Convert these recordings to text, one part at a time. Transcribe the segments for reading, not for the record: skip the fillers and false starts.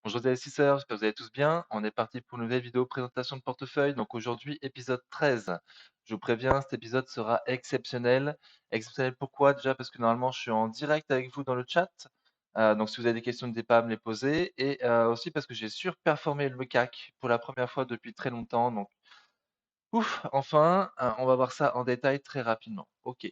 Bonjour les investisseurs, j'espère que vous allez tous bien. On est parti pour une nouvelle vidéo présentation de portefeuille. Donc aujourd'hui, épisode 13. Je vous préviens, cet épisode sera exceptionnel. Exceptionnel pourquoi? Déjà parce que normalement, je suis en direct avec vous dans le chat. Donc si vous avez des questions, n'hésitez pas à me les poser. Et aussi parce que j'ai surperformé le CAC pour la première fois depuis très longtemps. Donc, ouf, enfin, on va voir ça en détail très rapidement. Ok.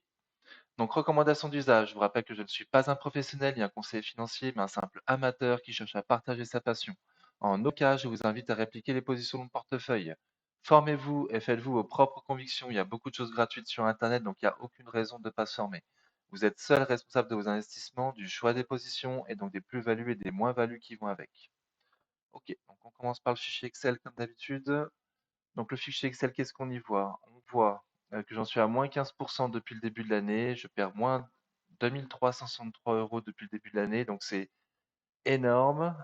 Donc, recommandation d'usage. Je vous rappelle que je ne suis pas un professionnel ni un conseiller financier, mais un simple amateur qui cherche à partager sa passion. En aucun cas, je vous invite à répliquer les positions de mon portefeuille. Formez-vous et faites-vous vos propres convictions. Il y a beaucoup de choses gratuites sur Internet, donc il n'y a aucune raison de ne pas se former. Vous êtes seul responsable de vos investissements, du choix des positions et donc des plus-values et des moins-values qui vont avec. Ok, donc on commence par le fichier Excel comme d'habitude. Donc le fichier Excel, qu'est-ce qu'on y voit? On voit que j'en suis à moins 15% depuis le début de l'année. Je perds moins 2363 euros depuis le début de l'année. Donc énorme.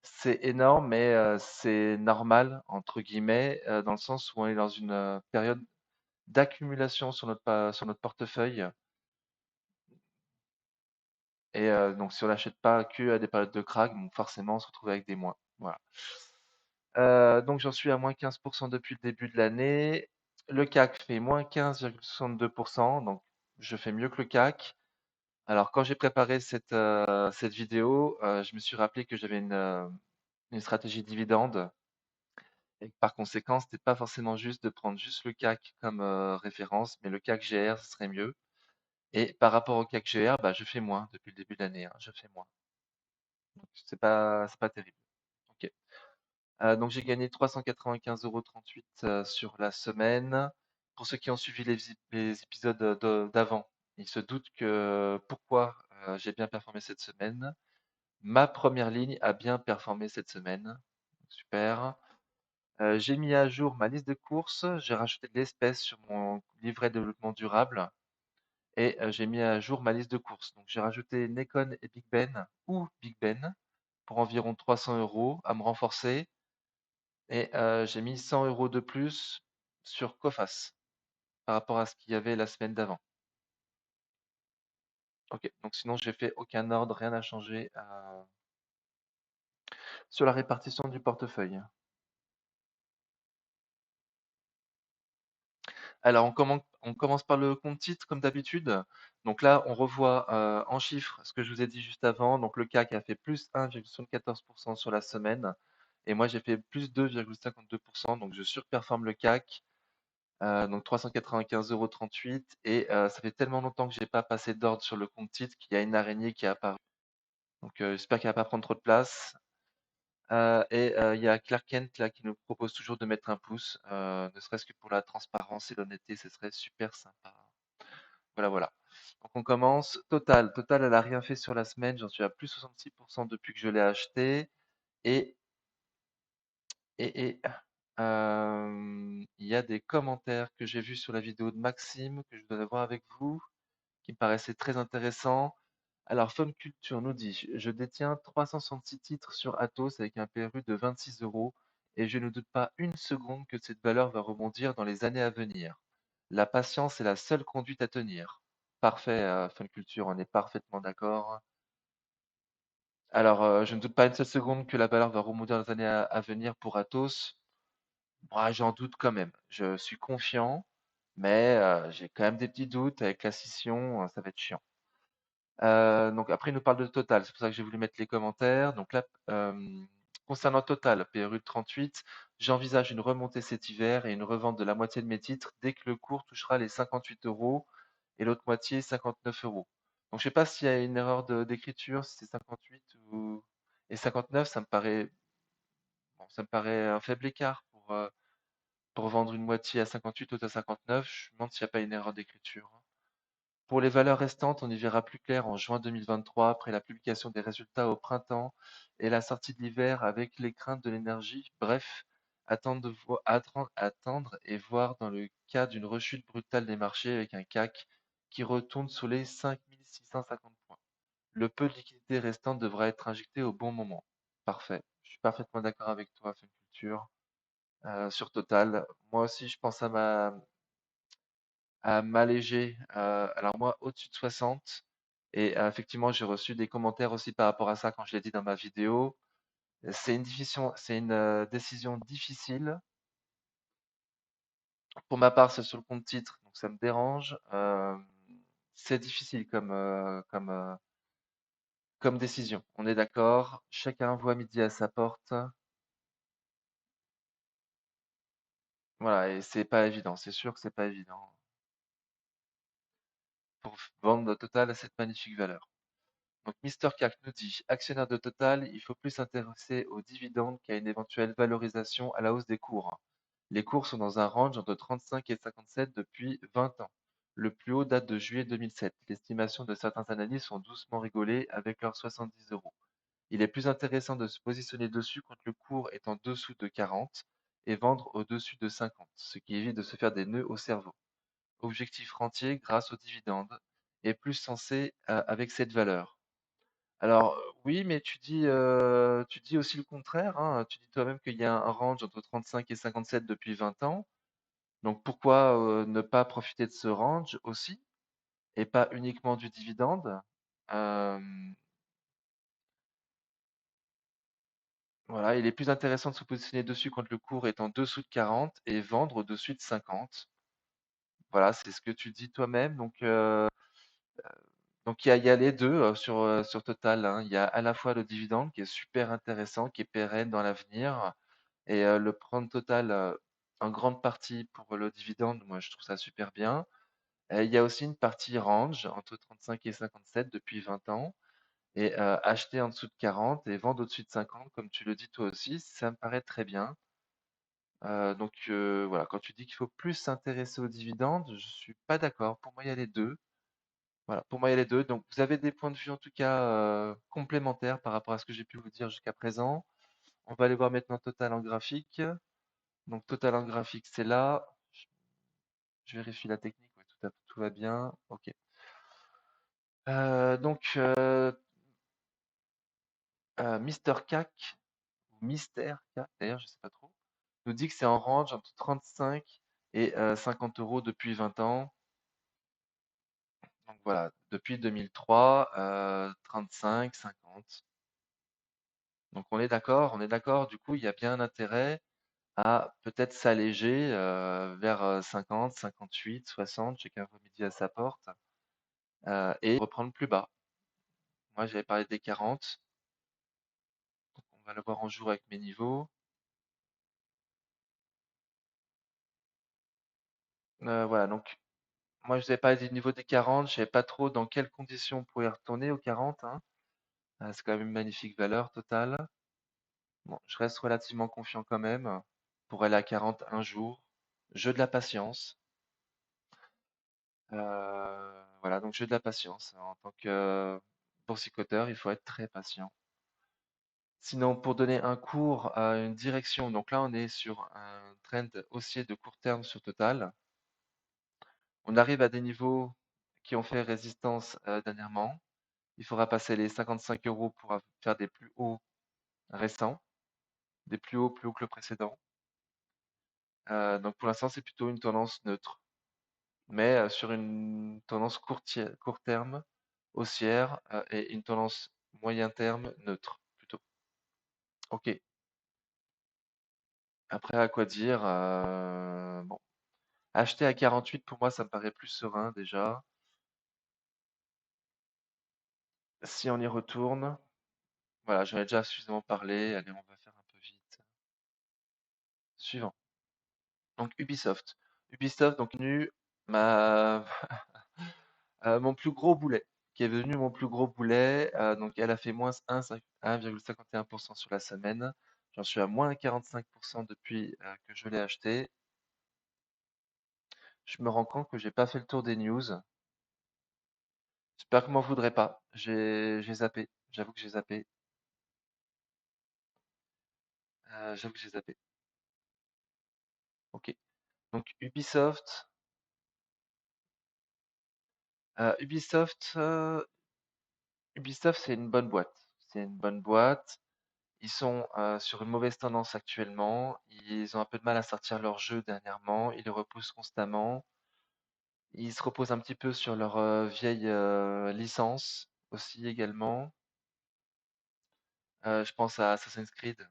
C'est énorme, mais c'est normal, entre guillemets, dans le sens où on est dans une période d'accumulation sur sur notre portefeuille. Et donc si on n'achète pas que à des périodes de krach, donc forcément on se retrouve avec des moins. Voilà. Donc j'en suis à moins 15% depuis le début de l'année. Le CAC fait moins 15,62%, donc je fais mieux que le CAC. Alors quand j'ai préparé cette vidéo, je me suis rappelé que j'avais une stratégie dividende et que par conséquent, c'était pas forcément juste de prendre juste le CAC comme référence, mais le CAC GR, ce serait mieux. Et par rapport au CAC GR, bah, je fais moins depuis le début de l'année, hein, je fais moins. Donc c'est pas terrible. Ok. Donc j'ai gagné 395,38 € sur la semaine. Pour ceux qui ont suivi les épisodes d'avant, ils se doutent que pourquoi j'ai bien performé cette semaine. Ma première ligne a bien performé cette semaine. Super. J'ai mis à jour ma liste de courses. J'ai rajouté de l'espèce sur mon livret de développement durable. Et j'ai mis à jour ma liste de courses. Donc j'ai rajouté Nekon et Big Ben ou Big Ben pour environ 300 € à me renforcer. Et j'ai mis 100 € de plus sur Coface par rapport à ce qu'il y avait la semaine d'avant. Ok, donc sinon j'ai fait aucun ordre, rien n'a changé sur la répartition du portefeuille. Alors on commence par le compte titre comme d'habitude. Donc là on revoit en chiffres ce que je vous ai dit juste avant. Donc le CAC a fait plus 1,74% sur la semaine et moi j'ai fait plus 2,52%. Donc je surperforme le CAC. Donc 395,38 € et ça fait tellement longtemps que j'ai pas passé d'ordre sur le compte titre qu'il y a une araignée qui est apparue. Donc j'espère qu'elle va pas prendre trop de place. Et il y a Clark Kent là qui nous propose toujours de mettre un pouce, ne serait-ce que pour la transparence et l'honnêteté, ce serait super sympa. Voilà, voilà. Donc on commence. Total, elle a rien fait sur la semaine, j'en suis à plus 66% depuis que je l'ai acheté. Et il y a des commentaires que j'ai vus sur la vidéo de Maxime que je dois voir avec vous, qui me paraissait très intéressant. Alors, Fun Culture nous dit, je détiens 366 titres sur Atos avec un PRU de 26 € et je ne doute pas une seconde que cette valeur va rebondir dans les années à venir. La patience est la seule conduite à tenir. Parfait, Fun Culture, on est parfaitement d'accord. Alors, je ne doute pas une seule seconde que la valeur va rebondir dans les années à venir pour Atos. Moi, j'en doute quand même. Je suis confiant, mais j'ai quand même des petits doutes avec la scission, ça va être chiant. Donc après, il nous parle de Total. C'est pour ça que j'ai voulu mettre les commentaires. Donc là, concernant Total, PRU de 38, j'envisage une remontée cet hiver et une revente de la moitié de mes titres dès que le cours touchera les 58 € et l'autre moitié 59 €. Donc je sais pas s'il y a une erreur d'écriture, si c'est 58 ou et 59, ça me paraît bon, ça me paraît un faible écart pour vendre une moitié à 58, l'autre à 59. Je me demande s'il n'y a pas une erreur d'écriture. Pour les valeurs restantes, on y verra plus clair en juin 2023, après la publication des résultats au printemps et la sortie de l'hiver avec les craintes de l'énergie. Bref, attendre et voir dans le cas d'une rechute brutale des marchés avec un CAC qui retourne sous les 5650 points. Le peu de liquidité restante devra être injecté au bon moment. Parfait. Je suis parfaitement d'accord avec toi, Fun Culture. Sur Total, moi aussi, je pense à m'alléger. Alors moi, au-dessus de 60. Et effectivement, j'ai reçu des commentaires aussi par rapport à ça quand je l'ai dit dans ma vidéo. C'est une décision difficile. Pour ma part, c'est sur le compte titre, donc ça me dérange. C'est difficile comme décision. On est d'accord. Chacun voit midi à sa porte. Voilà, et c'est pas évident. C'est sûr que c'est pas évident pour vendre Total à cette magnifique valeur. Donc, Mister Cac nous dit, actionnaire de Total, il faut plus s'intéresser aux dividendes qu'à une éventuelle valorisation à la hausse des cours. Les cours sont dans un range entre 35 et 57 depuis 20 ans. Le plus haut date de juillet 2007. L'estimation de certains analystes sont doucement rigolées avec leurs 70 euros. Il est plus intéressant de se positionner dessus quand le cours est en dessous de 40 et vendre au-dessus de 50, ce qui évite de se faire des nœuds au cerveau. Objectif rentier grâce aux dividendes est plus sensé avec cette valeur. Alors, oui, mais tu dis aussi le contraire, hein. Tu dis toi-même qu'il y a un range entre 35 et 57 depuis 20 ans. Donc pourquoi ne pas profiter de ce range aussi et pas uniquement du dividende? Euh, voilà, il est plus intéressant de se positionner dessus quand le cours est en dessous de 40 et vendre au-dessus de 50. Voilà, c'est ce que tu dis toi-même. Donc il y a les deux sur Total, hein. Il y a à la fois le dividende qui est super intéressant, qui est pérenne dans l'avenir, et le prendre Total en grande partie pour le dividende, moi je trouve ça super bien. Il y a aussi une partie range entre 35 et 57 depuis 20 ans, et acheter en dessous de 40 et vendre au-dessus de 50, comme tu le dis toi aussi, ça me paraît très bien. Voilà, quand tu dis qu'il faut plus s'intéresser aux dividendes, je suis pas d'accord. Pour moi, il y a les deux. Voilà, pour moi, il y a les deux. Donc, vous avez des points de vue en tout cas complémentaires par rapport à ce que j'ai pu vous dire jusqu'à présent. On va aller voir maintenant Total en graphique. Donc, Total en graphique, c'est là. Je vérifie la technique. Ouais, tout va bien. OK. Mister CAC, ou Mister CAC, d'ailleurs, je sais pas trop, nous dit que c'est en range entre 35 et 50 euros depuis 20 ans. Donc voilà, depuis 2003, 35, 50. Donc on est d'accord, du coup, il y a bien un intérêt à peut-être s'alléger vers 50, 58, 60, chacun voit midi à sa porte, et reprendre plus bas. Moi, j'avais parlé des 40, donc on va le voir en jour avec mes niveaux. Voilà, donc moi, je vous avais parlé du niveau des 40, je savais pas trop dans quelles conditions on pourrait retourner aux 40, hein. C'est quand même une magnifique valeur totale. Bon, je reste relativement confiant quand même pour aller à 40 un jour. Jeu de la patience. Voilà, donc jeu de la patience. En tant que boursicoteur, il faut être très patient. Sinon, pour donner un cours à une direction, donc là, on est sur un trend haussier de court terme sur Total. On arrive à des niveaux qui ont fait résistance dernièrement. Il faudra passer les 55 euros pour faire des plus hauts récents, des plus hauts que le précédent. Donc pour l'instant, c'est plutôt une tendance neutre, mais sur une tendance court terme, haussière, et une tendance moyen terme neutre, plutôt. Ok. Après, à quoi dire? Bon, acheter à 48 pour moi, ça me paraît plus serein déjà. Si on y retourne, voilà, j'en ai déjà suffisamment parlé. Allez, on va faire un peu vite. Suivant. Donc Ubisoft. Ubisoft, donc nu, ma mon plus gros boulet, qui est devenu mon plus gros boulet. Donc elle a fait moins 1,51% sur la semaine. J'en suis à moins 45% depuis que je l'ai acheté. Je me rends compte que j'ai pas fait le tour des news. J'espère que m'en voudrez pas. J'ai zappé. J'avoue que j'ai zappé. J'avoue que j'ai zappé. Ok. Donc Ubisoft, Ubisoft, c'est une bonne boîte. C'est une bonne boîte. Ils sont sur une mauvaise tendance actuellement. Ils ont un peu de mal à sortir leur jeu dernièrement. Ils le repoussent constamment. Ils se reposent un petit peu sur leur vieille licence aussi également. Je pense à Assassin's Creed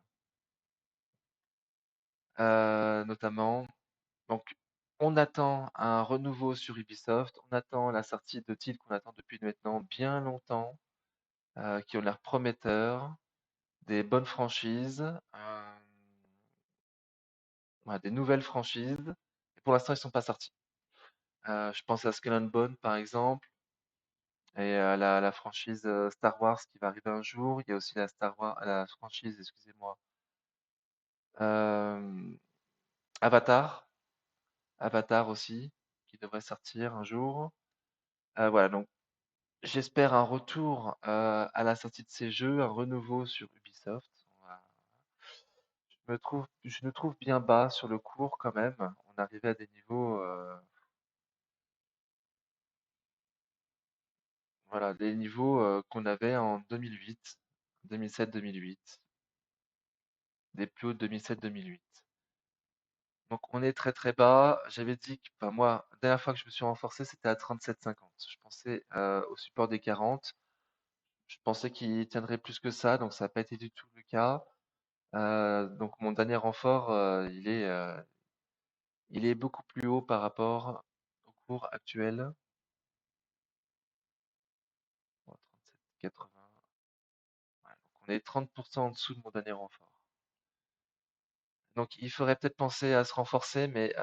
notamment. Donc, on attend un renouveau sur Ubisoft, on attend la sortie de titres qu'on attend depuis maintenant bien longtemps, qui ont l'air prometteurs, des bonnes franchises, ouais, des nouvelles franchises. Et pour l'instant, ils sont pas sortis. Je pense à Skull and Bones par exemple, et à la franchise Star Wars qui va arriver un jour. Il y a aussi la Star Wars, la franchise, excusez-moi, euh, Avatar, Avatar aussi, qui devrait sortir un jour. Voilà, donc j'espère un retour à la sortie de ces jeux, un renouveau sur Ubisoft. Voilà. Je nous trouve bien bas sur le cours quand même. On arrivait à des niveaux, voilà, des niveaux qu'on avait en 2008, 2007-2008, des plus hauts de 2007-2008. Donc on est très très bas. J'avais dit que, enfin, moi, la dernière fois que je me suis renforcé, c'était à 37,50. Je pensais au support des 40. Je pensais qu'il tiendrait plus que ça, donc ça n'a pas été du tout le cas. Donc mon dernier renfort, il est beaucoup plus haut par rapport au cours actuel. Bon, 37,80. Ouais, donc on est 30% en dessous de mon dernier renfort. Donc il faudrait peut-être penser à se renforcer, mais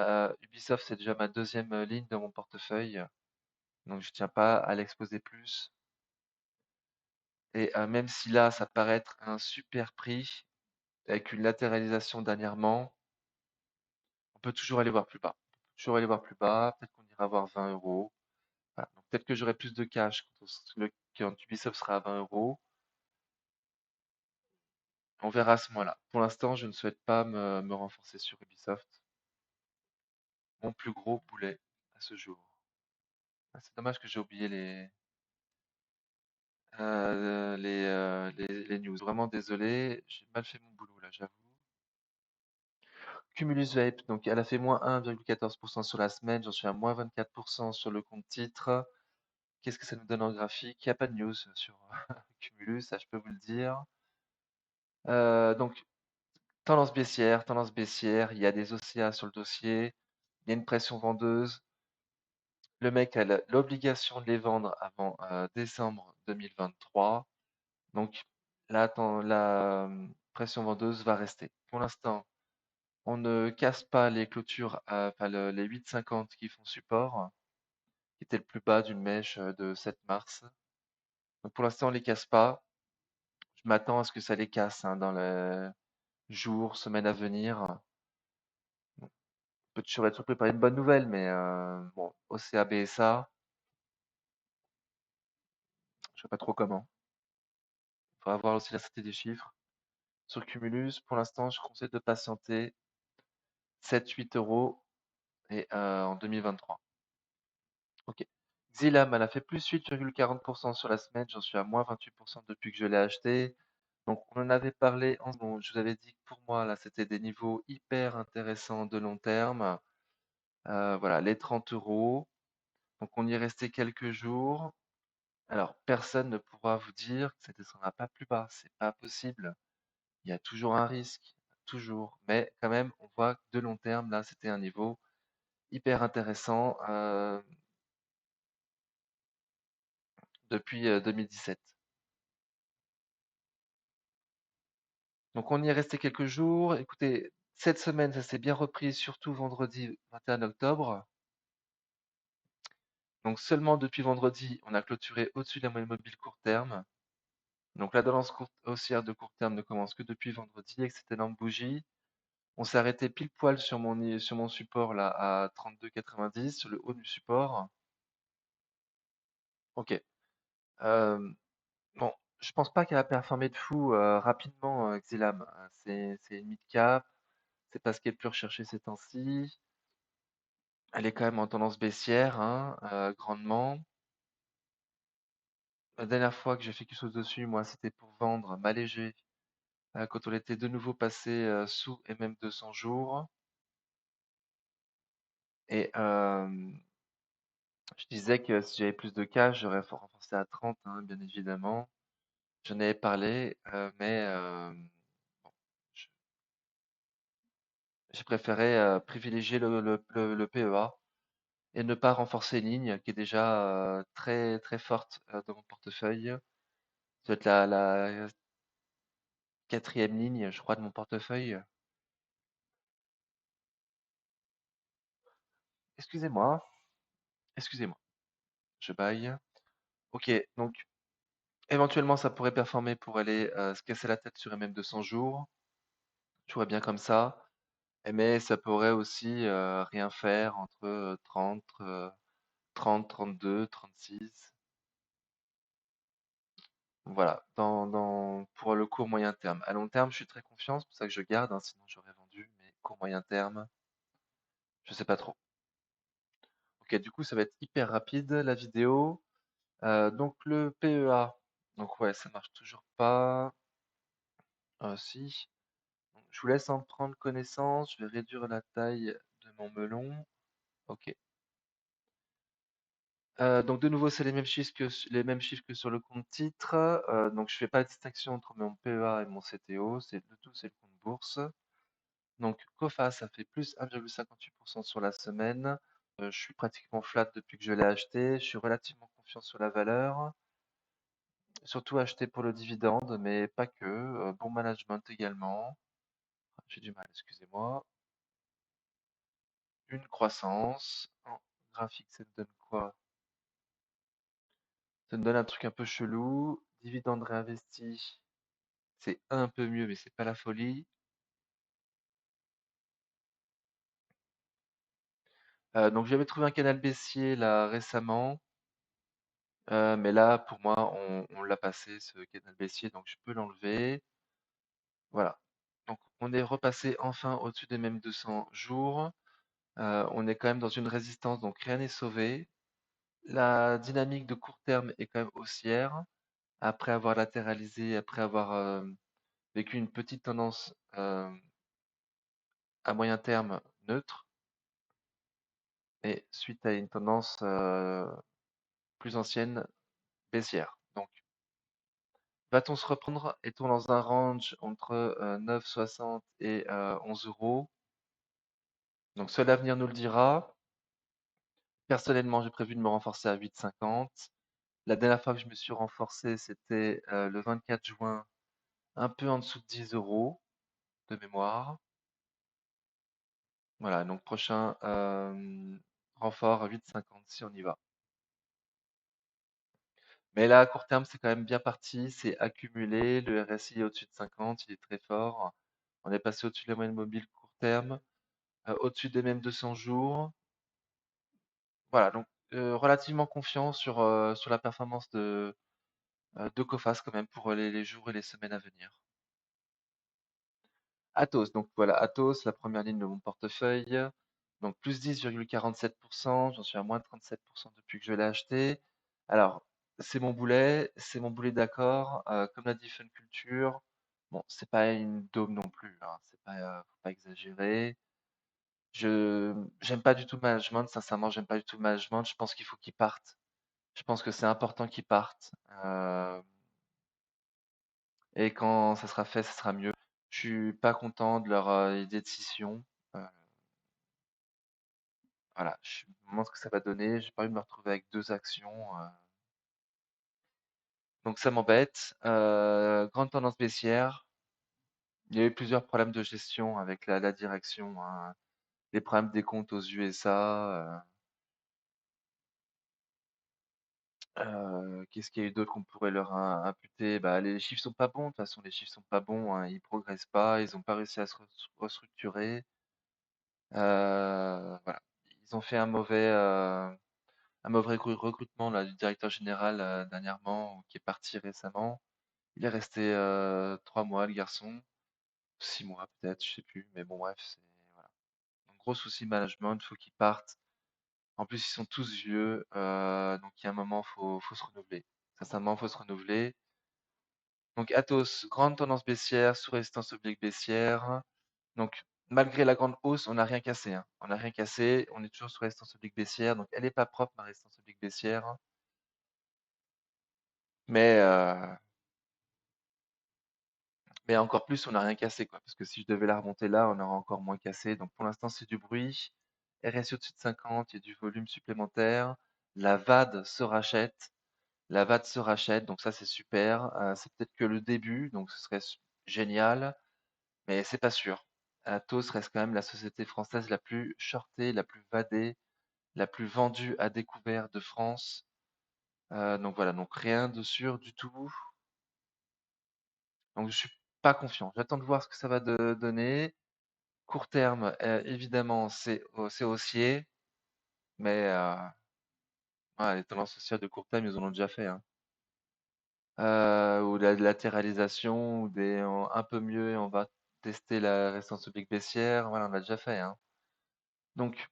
Ubisoft, c'est déjà ma deuxième ligne de mon portefeuille. Donc je tiens pas à l'exposer plus. Et même si là, ça paraît être un super prix, avec une latéralisation dernièrement, on peut toujours aller voir plus bas. On peut toujours aller voir plus bas, peut-être qu'on ira voir 20 euros. Voilà. Donc peut-être que j'aurai plus de cash quand Ubisoft sera à 20 euros. On verra à ce moment-là. Pour l'instant, je ne souhaite pas me renforcer sur Ubisoft. Mon plus gros boulet à ce jour. Ah, c'est dommage que j'ai oublié les news. Vraiment désolé, j'ai mal fait mon boulot là, j'avoue. Cumulus Vape, donc elle a fait moins 1,14% sur la semaine, j'en suis à moins 24% sur le compte titre. Qu'est-ce que ça nous donne en graphique? Il n'y a pas de news sur Cumulus, ça je peux vous le dire. Donc tendance baissière, il y a des OCA sur le dossier, il y a une pression vendeuse. Le mec a l'obligation de les vendre avant décembre 2023. Donc la pression vendeuse va rester. Pour l'instant, on ne casse pas les clôtures, enfin les 8,50 qui font support, qui était le plus bas d'une mèche de 7 mars. Donc pour l'instant, on les casse pas. Je m'attends à ce que ça les casse hein, dans les jours, semaines à venir. Bon, on peut toujours être surpris par une bonne nouvelle, mais bon, OCA, BSA, je sais pas trop comment. Il faudra voir aussi la sortie des chiffres. Sur Cumulus, pour l'instant, je conseille de patienter 7-8 euros et en 2023. Ok. Xilam, elle a fait plus 8,40% sur la semaine. J'en suis à moins 28% depuis que je l'ai acheté. Donc, on en avait parlé. Bon, je vous avais dit que pour moi, là, c'était des niveaux hyper intéressants de long terme. Voilà, les 30 euros. Donc, on y est resté quelques jours. Alors, personne ne pourra vous dire que ça ne descendra pas plus bas. C'est pas possible. Il y a toujours un risque. Toujours. Mais quand même, on voit que de long terme, là, c'était un niveau hyper intéressant depuis 2017. Donc on y est resté quelques jours. Écoutez, cette semaine, ça s'est bien repris, surtout vendredi 21 octobre. Donc seulement depuis vendredi, on a clôturé au-dessus de la moyenne mobile court terme. Donc la tendance haussière de court terme ne commence que depuis vendredi avec cette énorme bougie. On s'est arrêté pile poil sur mon support là à 32,90 sur le haut du support. Ok. Euh, bon, je pense pas qu'elle va performer de fou rapidement, Xilam. C'est une mid-cap. C'est pas ce qui est le plus recherché ces temps-ci. Elle est quand même en tendance baissière, hein, grandement. La dernière fois que j'ai fait quelque chose dessus, moi, c'était pour vendre m'alléger quand on était de nouveau passé sous et même 200 jours. Et Je disais que si j'avais plus de cash, j'aurais renforcé à 30, hein, bien évidemment. J'en avais parlé, mais bon, je- j'ai préféré privilégier le PEA et ne pas renforcer une ligne qui est déjà très très forte dans mon portefeuille. Ça doit être la quatrième ligne, je crois, de mon portefeuille. Excusez-moi, excusez-moi, je baille. Ok, donc éventuellement ça pourrait performer pour aller se casser la tête sur un même 200 jours. Je vois bien comme ça. Mais ça pourrait aussi rien faire entre 30, 32, 36. Voilà, pour le court moyen terme. À long terme, je suis très confiant, c'est pour ça que je garde, hein, sinon j'aurais vendu, mais court moyen terme, je sais pas trop. Ok, du coup, ça va être hyper rapide la vidéo. Donc le PEA, donc ouais, ça marche toujours pas. Si. Donc, je vous laisse en prendre connaissance, je vais réduire la taille de mon melon. Ok. Donc de nouveau, c'est les mêmes chiffres que sur le compte titre. Donc je fais pas de distinction entre mon PEA et mon CTO, c'est le tout, c'est le compte bourse. Donc Cofa, ça fait plus 1,58% sur la semaine. Je suis pratiquement flat depuis que je l'ai acheté. Je suis relativement confiant sur la valeur. Surtout acheté pour le dividende, mais pas que. Bon management également. J'ai du mal, excusez-moi. Une croissance. En graphique, ça me donne quoi? Ça me donne un truc un peu chelou. Dividende réinvesti. C'est un peu mieux, mais c'est pas la folie. Donc j'avais trouvé un canal baissier là récemment, mais là pour moi on l'a passé ce canal baissier, donc je peux l'enlever. Voilà. Donc on est repassé enfin au-dessus des mêmes 200 jours. On est quand même dans une résistance, donc rien n'est sauvé. La dynamique de court terme est quand même haussière. Après avoir latéralisé, après avoir vécu une petite tendance à moyen terme neutre, et suite à une tendance plus ancienne baissière. Donc, va-t-on se reprendre? Est-on dans un range entre 9,60 et 11 euros? Donc, seul l'avenir nous le dira. Personnellement, j'ai prévu de me renforcer à 8,50. La dernière fois que je me suis renforcé, c'était le 24 juin, un peu en dessous de 10 euros de mémoire. Voilà, donc prochain renfort à 8,50 si on y va. Mais là, à court terme, c'est quand même bien parti. C'est accumulé. Le RSI est au-dessus de 50. Il est très fort. On est passé au-dessus de la moyenne mobile court terme, au-dessus des mêmes 200 jours. Voilà, donc relativement confiant sur la performance de Coface quand même pour les jours et les semaines à venir. Atos, donc voilà, Atos, la première ligne de mon portefeuille. Donc plus 10,47%, j'en suis à moins 37% depuis que je l'ai acheté. Alors, c'est mon boulet d'accord. Comme l'a dit Fun Culture, bon, c'est pas une daube non plus, hein, faut pas exagérer. J'aime pas du tout le management, sincèrement, j'aime pas du tout le management. Je pense qu'il faut qu'il parte. Je pense que c'est important qu'il parte. Et quand ça sera fait, ça sera mieux. Je suis pas content de leur idée de scission. Euh, voilà, je me demande ce que ça va donner. J'ai pas envie de me retrouver avec deux actions. Donc ça m'embête. Grande tendance baissière. Il y a eu plusieurs problèmes de gestion avec la direction, hein. Les problèmes des comptes aux USA. Qu'est-ce qu'il y a eu d'autre qu'on pourrait leur imputer? Bah, les chiffres sont pas bons. De toute façon, les chiffres sont pas bons, hein. Ils progressent pas. Ils ont pas réussi à se restructurer. Voilà. Ils ont fait un mauvais recrutement là, du directeur général dernièrement, qui est parti récemment. Il est resté 3 mois, le garçon. 6 mois peut-être, je sais plus. Mais bon, bref, c'est voilà. Donc, gros souci management, faut qu'ils partent. En plus, ils sont tous vieux, donc il y a un moment, faut se renouveler. Sincèrement, faut se renouveler. Donc Atos, grande tendance baissière, sous résistance oblique baissière. Donc malgré la grande hausse, on n'a rien cassé, hein. On n'a rien cassé, on est toujours sur résistance oblique baissière, donc elle est pas propre ma résistance oblique baissière, mais heu, mais encore plus, on n'a rien cassé, quoi, parce que si je devais la remonter là, on aurait encore moins cassé. Donc pour l'instant, c'est du bruit. RSI au-dessus de 50, il y a du volume supplémentaire. La VAD se rachète. La VAD se rachète, donc ça c'est super. C'est peut-être que le début, donc ce serait génial, mais c'est pas sûr. Atos reste quand même la société française la plus shortée, la plus vadée, la plus vendue à découvert de France. Donc voilà, donc rien de sûr du tout. Donc je suis pas confiant. J'attends de voir ce que ça va donner. Court terme, évidemment, c'est haussier, mais ouais, les tendances haussières de court terme, ils en ont déjà fait, hein. Ou la latéralisation, ou un peu mieux, et on va tester la résistance oblique baissière. Voilà, on l'a déjà fait, hein. Donc,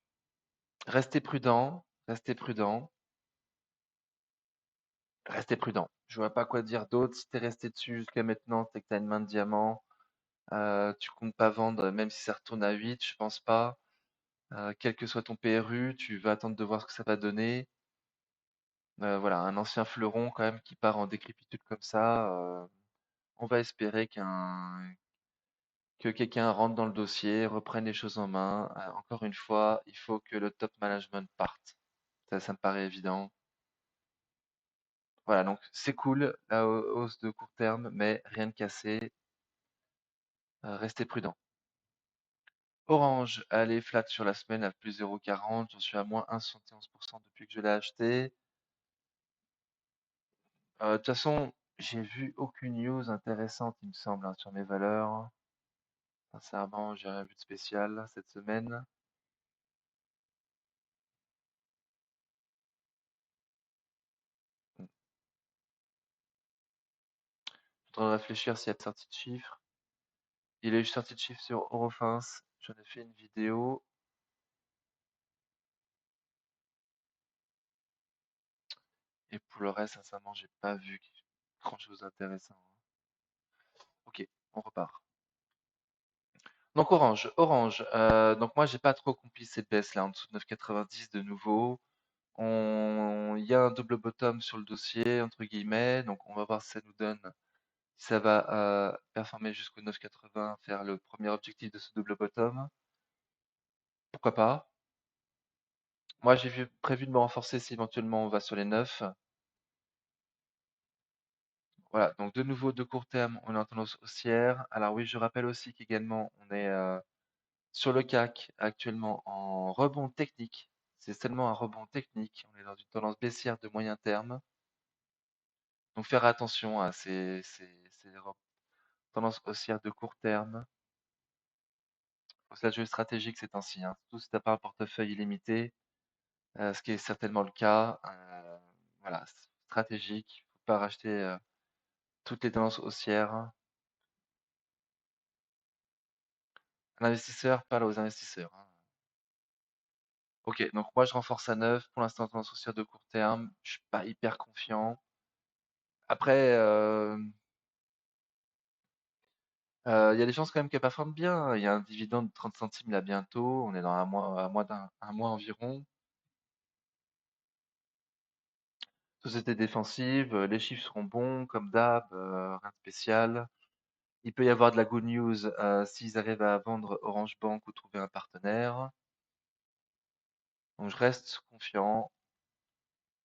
restez prudent, restez prudent, restez prudent. Je vois pas quoi dire d'autre. Si t'es resté dessus jusqu'à maintenant, c'est que t'as une main de diamant. Tu comptes pas vendre, même si ça retourne à 8, je pense pas. Quel que soit ton PRU, tu vas attendre de voir ce que ça va donner. Voilà, un ancien fleuron quand même qui part en décrépitude comme ça, on va espérer que quelqu'un rentre dans le dossier, reprenne les choses en main. Encore une fois, il faut que le top management parte. Ça me paraît évident. Voilà, donc c'est cool, la hausse de court terme, mais rien de cassé. Restez prudent. Orange, elle est flat sur la semaine à plus 0,40. J'en suis à moins 1,71% depuis que je l'ai acheté. De toute façon, j'ai vu aucune news intéressante, il me semble, hein, sur mes valeurs. Sincèrement, j'ai rien vu de spécial cette semaine. Faudrait réfléchir s'il y a de sortie de chiffres. Il y a eu sortie de chiffres sur Eurofins. J'en ai fait une vidéo. Et pour le reste, sincèrement, j'ai pas vu grand-chose d'intéressant. Ok, on repart. Donc Orange. Donc moi, j'ai pas trop compris cette baisse là en dessous de 9,90 de nouveau. Il y a un double bottom sur le dossier entre guillemets. Donc on va voir si ça nous donne, si ça va performer jusqu'au 9,80, faire le premier objectif de ce double bottom. Pourquoi pas? Moi, prévu de me renforcer si éventuellement on va sur les 9. Voilà, donc de nouveau de court terme, on est en tendance haussière. Alors oui, je rappelle aussi qu'également, on est sur le CAC actuellement en rebond technique. C'est seulement un rebond technique. On est dans une tendance baissière de moyen terme. Donc faire attention à ces tendances haussières de court terme. Faut se la jouer stratégique ces temps-ci, hein. Surtout si tu n'as pas un portefeuille illimité, ce qui est certainement le cas. Voilà, stratégique. Faut pas racheter toutes les tendances haussières. L'investisseur parle aux investisseurs, hein. Ok, donc moi je renforce à 9. Pour l'instant, tendance haussière de court terme. Je suis pas hyper confiant. Après, il y a des chances quand même qu'elle performe bien, hein. Il y a un dividende de 30 centimes là bientôt. On est dans un mois environ. Société défensive, les chiffres seront bons comme d'hab, rien de spécial. Il peut y avoir de la good news s'ils arrivent à vendre Orange Bank ou trouver un partenaire. Donc je reste confiant.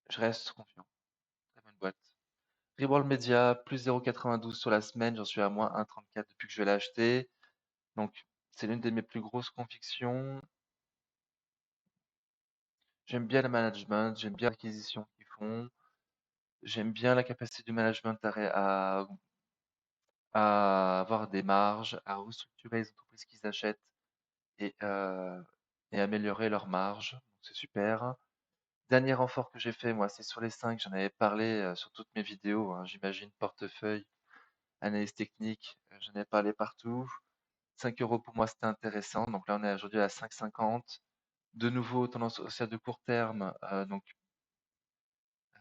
Je reste confiant. Très bonne boîte. Reworld Media, plus 0,92 sur la semaine, j'en suis à moins 1,34 depuis que je l'ai acheté. Donc, c'est l'une de mes plus grosses convictions. J'aime bien le management, j'aime bien l'acquisition qu'ils font, j'aime bien la capacité du management à avoir des marges, à restructurer les entreprises qu'ils achètent et, euh, et améliorer leurs marges. Donc, c'est super. Dernier renfort que j'ai fait, moi, c'est sur les 5. J'en avais parlé sur toutes mes vidéos, hein, j'imagine, portefeuille, analyse technique, j'en ai parlé partout. 5 euros pour moi, c'était intéressant. Donc là, on est aujourd'hui à 5,50. De nouveau, tendance haussière de court terme. Donc,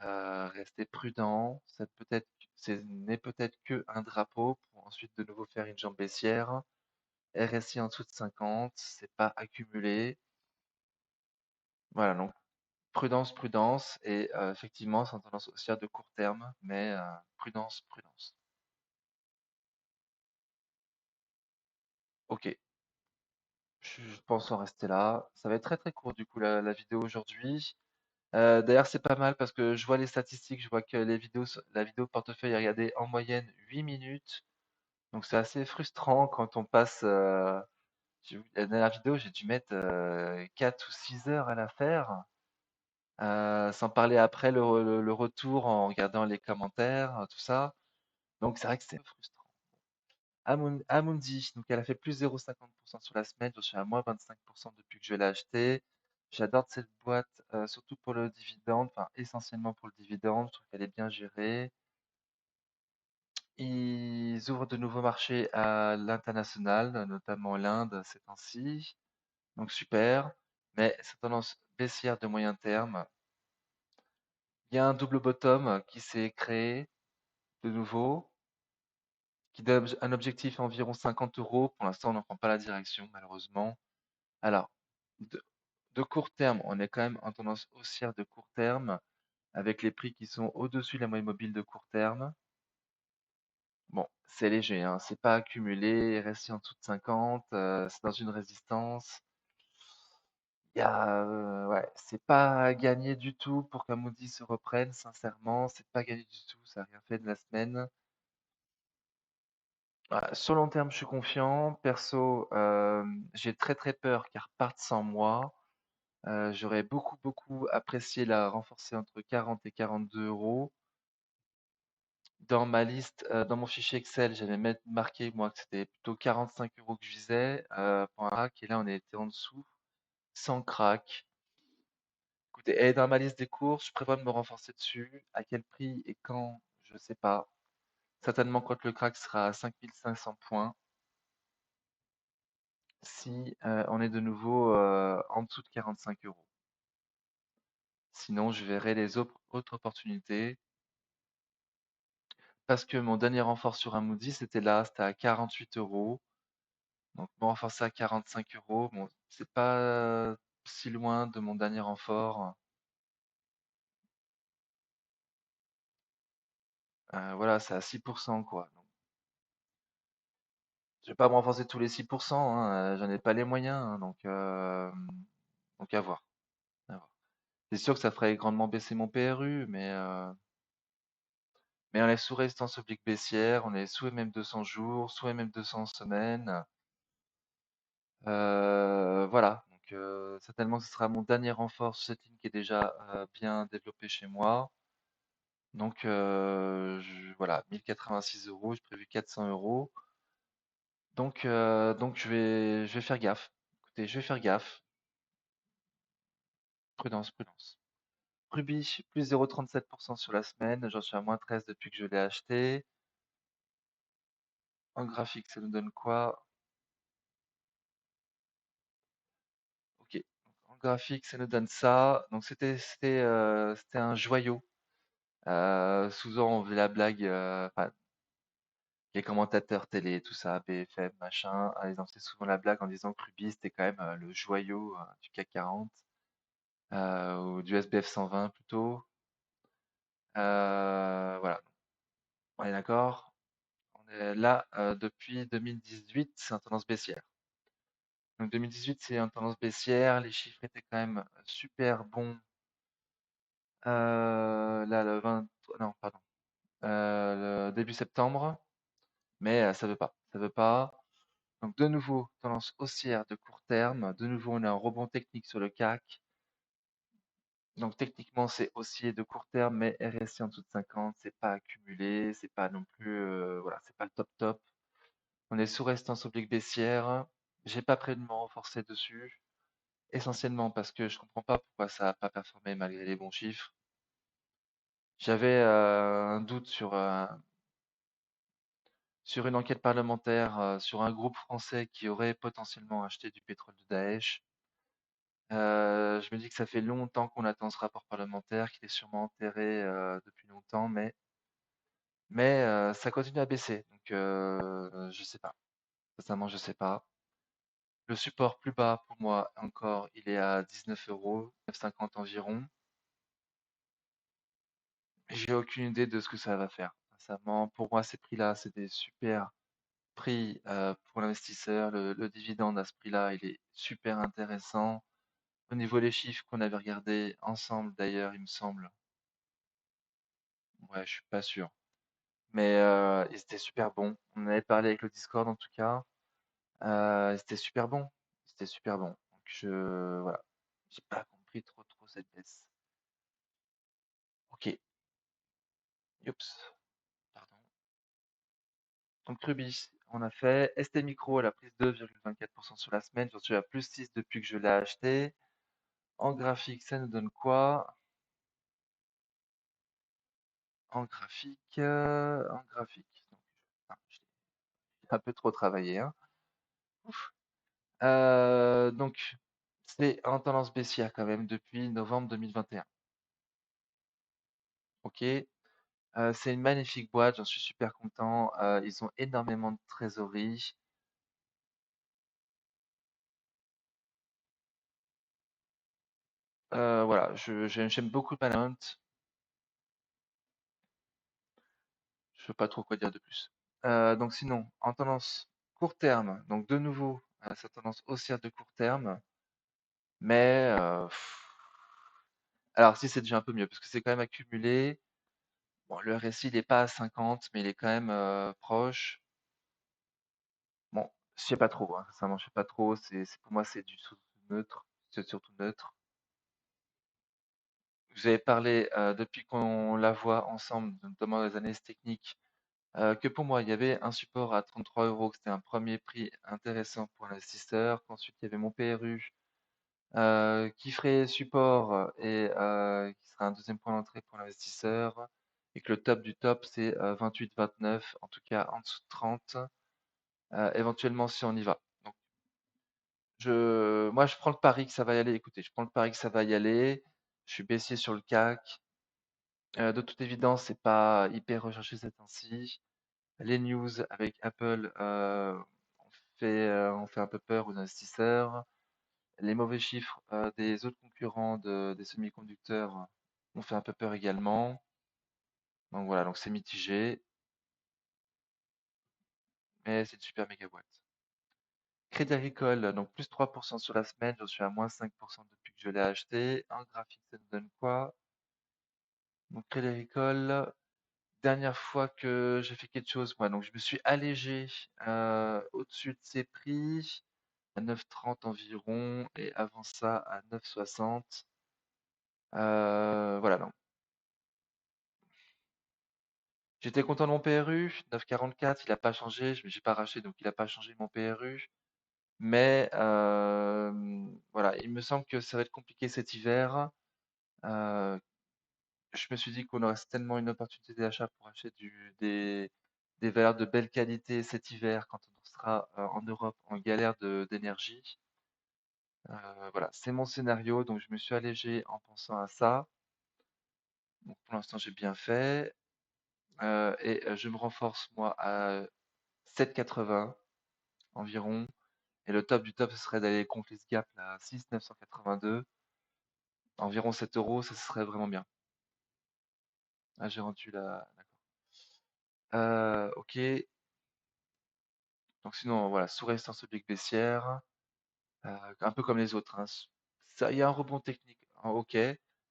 restez prudent. Ce n'est peut-être que un drapeau pour ensuite de nouveau faire une jambe baissière. RSI en dessous de 50, c'est pas accumulé. Voilà, donc prudence, prudence et effectivement, c'est une tendance haussière de court terme, mais prudence, prudence. Ok, je pense en rester là. Ça va être très très court du coup la vidéo aujourd'hui. D'ailleurs, c'est pas mal parce que je vois les statistiques, je vois que la vidéo portefeuille est regardée en moyenne 8 minutes. Donc c'est assez frustrant quand on passe. La dernière vidéo, j'ai dû mettre 4 ou 6 heures à la faire. Sans parler après le retour en regardant les commentaires, tout ça. Donc c'est vrai que c'est frustrant. Amundi, donc elle a fait plus 0,50% sur la semaine, je suis à moins 25% depuis que je l'ai acheté. J'adore cette boîte, surtout pour le dividende, enfin essentiellement pour le dividende, je trouve qu'elle est bien gérée. Ils ouvrent de nouveaux marchés à l'international, notamment l'Inde ces temps-ci, donc super. Mais cette tendance baissière de moyen terme, il y a un double bottom qui s'est créé de nouveau, qui donne un objectif à environ 50 euros. Pour l'instant, on n'en prend pas la direction, malheureusement. Alors, de, de court terme, on est quand même en tendance haussière de court terme, avec les prix qui sont au-dessus de la moyenne mobile de court terme. Bon, c'est léger, hein, c'est pas accumulé, rester en dessous de 50, c'est dans une résistance. Ouais, c'est pas gagné du tout pour qu'Amundi se reprenne, sincèrement, c'est pas gagné du tout, ça n'a rien fait de la semaine. Sur long terme, je suis confiant. Perso, j'ai très très peur qu'elle reparte sans moi. J'aurais beaucoup beaucoup apprécié la renforcer entre 40 et 42 euros. Dans ma liste, dans mon fichier Excel, j'avais marqué moi que c'était plutôt 45 euros que je visais pour un crack, et là on était en dessous, sans crack. Écoutez, et dans ma liste des courses, je prévois de me renforcer dessus. À quel prix et quand, je sais pas. Certainement quand le crack sera à 5 500 points. Si on est de nouveau en dessous de 45 euros. Sinon, je verrai les autres opportunités. Parce que mon dernier renfort sur un Moody, c'était là, c'était à 48 euros. Donc, me renforcer à 45 euros, bon, c'est pas si loin de mon dernier renfort. Voilà, c'est à 6%, quoi. Donc, je vais pas me renforcer tous les 6%, hein, j'en ai pas les moyens, hein, donc à voir. À voir. C'est sûr que ça ferait grandement baisser mon PRU, mais on est sous résistance oblique baissière, on est sous MM200 jours, sous MM200 semaines. Voilà, donc certainement que ce sera mon dernier renfort sur cette ligne qui est déjà bien développée chez moi. Donc voilà, 1086 euros, j'ai prévu 400 euros. Donc je vais faire gaffe. Écoutez, je vais faire gaffe. Prudence, prudence. Ruby, plus 0,37% sur la semaine, j'en suis à moins 13 depuis que je l'ai acheté. En graphique, ça nous donne quoi? Ok. En graphique, ça nous donne ça. Donc c'était un joyau. Souvent, on faisait la blague, enfin, les commentateurs télé, tout ça, BFM, machin, ils en faisaient souvent la blague en disant que Ruby, c'était quand même le joyau du CAC 40, ou du SBF 120 plutôt. Voilà, on est d'accord. On est là depuis 2018, c'est en tendance baissière. Donc 2018, c'est en tendance baissière, les chiffres étaient quand même super bons. Là, le 20, non, pardon, le début septembre, mais ça veut pas, ça veut pas. Donc de nouveau, tendance haussière de court terme. De nouveau, on a un rebond technique sur le CAC. Donc techniquement, c'est haussier de court terme, mais RSI en dessous de 50, c'est pas accumulé, c'est pas non plus, voilà, c'est pas le top top. On est sous résistance oblique baissière. J'ai pas prévu de me renforcer dessus, essentiellement parce que je comprends pas pourquoi ça a pas performé malgré les bons chiffres. J'avais un doute sur une enquête parlementaire sur un groupe français qui aurait potentiellement acheté du pétrole de Daesh. Je me dis que ça fait longtemps qu'on attend ce rapport parlementaire, qu'il est sûrement enterré depuis longtemps, mais ça continue à baisser. Donc je sais pas. Sincèrement, je sais pas. Le support plus bas pour moi encore, il est à 19 €, 9,50 environ. J'ai aucune idée de ce que ça va faire. Sincèrement, pour moi, ces prix-là, c'est des super prix pour l'investisseur. Le dividende à ce prix-là, il est super intéressant. Au niveau des chiffres qu'on avait regardés ensemble, d'ailleurs, il me semble. Ouais, je suis pas sûr. Mais ils étaient super bons. On en avait parlé avec le Discord en tout cas. C'était super bon. C'était super bon. Donc voilà. J'ai pas compris trop cette baisse. Ok. Oups. Pardon. Donc Ruby, on a fait. ST Micro, elle a pris 2,24% sur la semaine. J'en suis à plus 6 depuis que je l'ai acheté. En graphique, ça nous donne quoi? En graphique. Donc, j'ai un peu trop travaillé, hein. Ouf. Donc, c'est en tendance baissière quand même depuis novembre 2021. Ok. C'est une magnifique boîte, j'en suis super content. Ils ont énormément de trésorerie. Voilà, j'aime beaucoup Paramount. Je ne sais pas trop quoi dire de plus. Donc sinon, en tendance court terme, donc de nouveau, cette tendance haussière de court terme, mais alors si c'est déjà un peu mieux, parce que c'est quand même accumulé. Bon, le RSI, il n'est pas à 50, mais il est quand même proche. Bon, je sais pas trop, hein, sincèrement, je sais pas trop. Pour moi, c'est du surtout neutre. C'est surtout neutre. Vous avez parlé, depuis qu'on la voit ensemble, notamment dans les analyses techniques, que pour moi, il y avait un support à 33 €, que c'était un premier prix intéressant pour l'investisseur, qu'ensuite il y avait mon PRU, qui ferait support et qui sera un deuxième point d'entrée pour l'investisseur, et que le top du top, c'est 28-29, en tout cas en dessous de 30, éventuellement si on y va. Donc, moi, je prends le pari que ça va y aller. Écoutez, je prends le pari que ça va y aller. Je suis baissier sur le CAC. De toute évidence, c'est pas hyper recherché ces temps-ci. Les news avec Apple ont fait un peu peur aux investisseurs. Les mauvais chiffres des autres concurrents des semi-conducteurs ont fait un peu peur également. Donc voilà, donc c'est mitigé, mais c'est une super méga boîte. Crédit Agricole, donc plus 3% sur la semaine, j'en suis à moins 5% depuis que je l'ai acheté. En graphique, ça nous donne quoi? Donc Crédit Agricole, dernière fois que j'ai fait quelque chose, moi, donc je me suis allégé au-dessus de ces prix, à 9,30 environ, et avant ça à 9,60. Voilà, non. J'étais content de mon PRU, 9,44, il n'a pas changé, je n'ai pas racheté, donc il n'a pas changé mon PRU. Mais voilà, il me semble que ça va être compliqué cet hiver. Euh, je me suis dit qu'on aurait certainement une opportunité d'achat pour acheter des valeurs de belle qualité cet hiver quand on sera en Europe en galère d'énergie. Voilà, c'est mon scénario, donc je me suis allégé en pensant à ça. Donc pour l'instant, j'ai bien fait. Et je me renforce moi à 7,80 environ. Et le top du top, ce serait d'aller contre les gap là, à 6,982. Environ 7 euros, ça serait vraiment bien. Ah, j'ai rendu là. Ok. Donc sinon, voilà, sous résistance oblique baissière, un peu comme les autres, hein. Ça, il y a un rebond technique, hein, ok.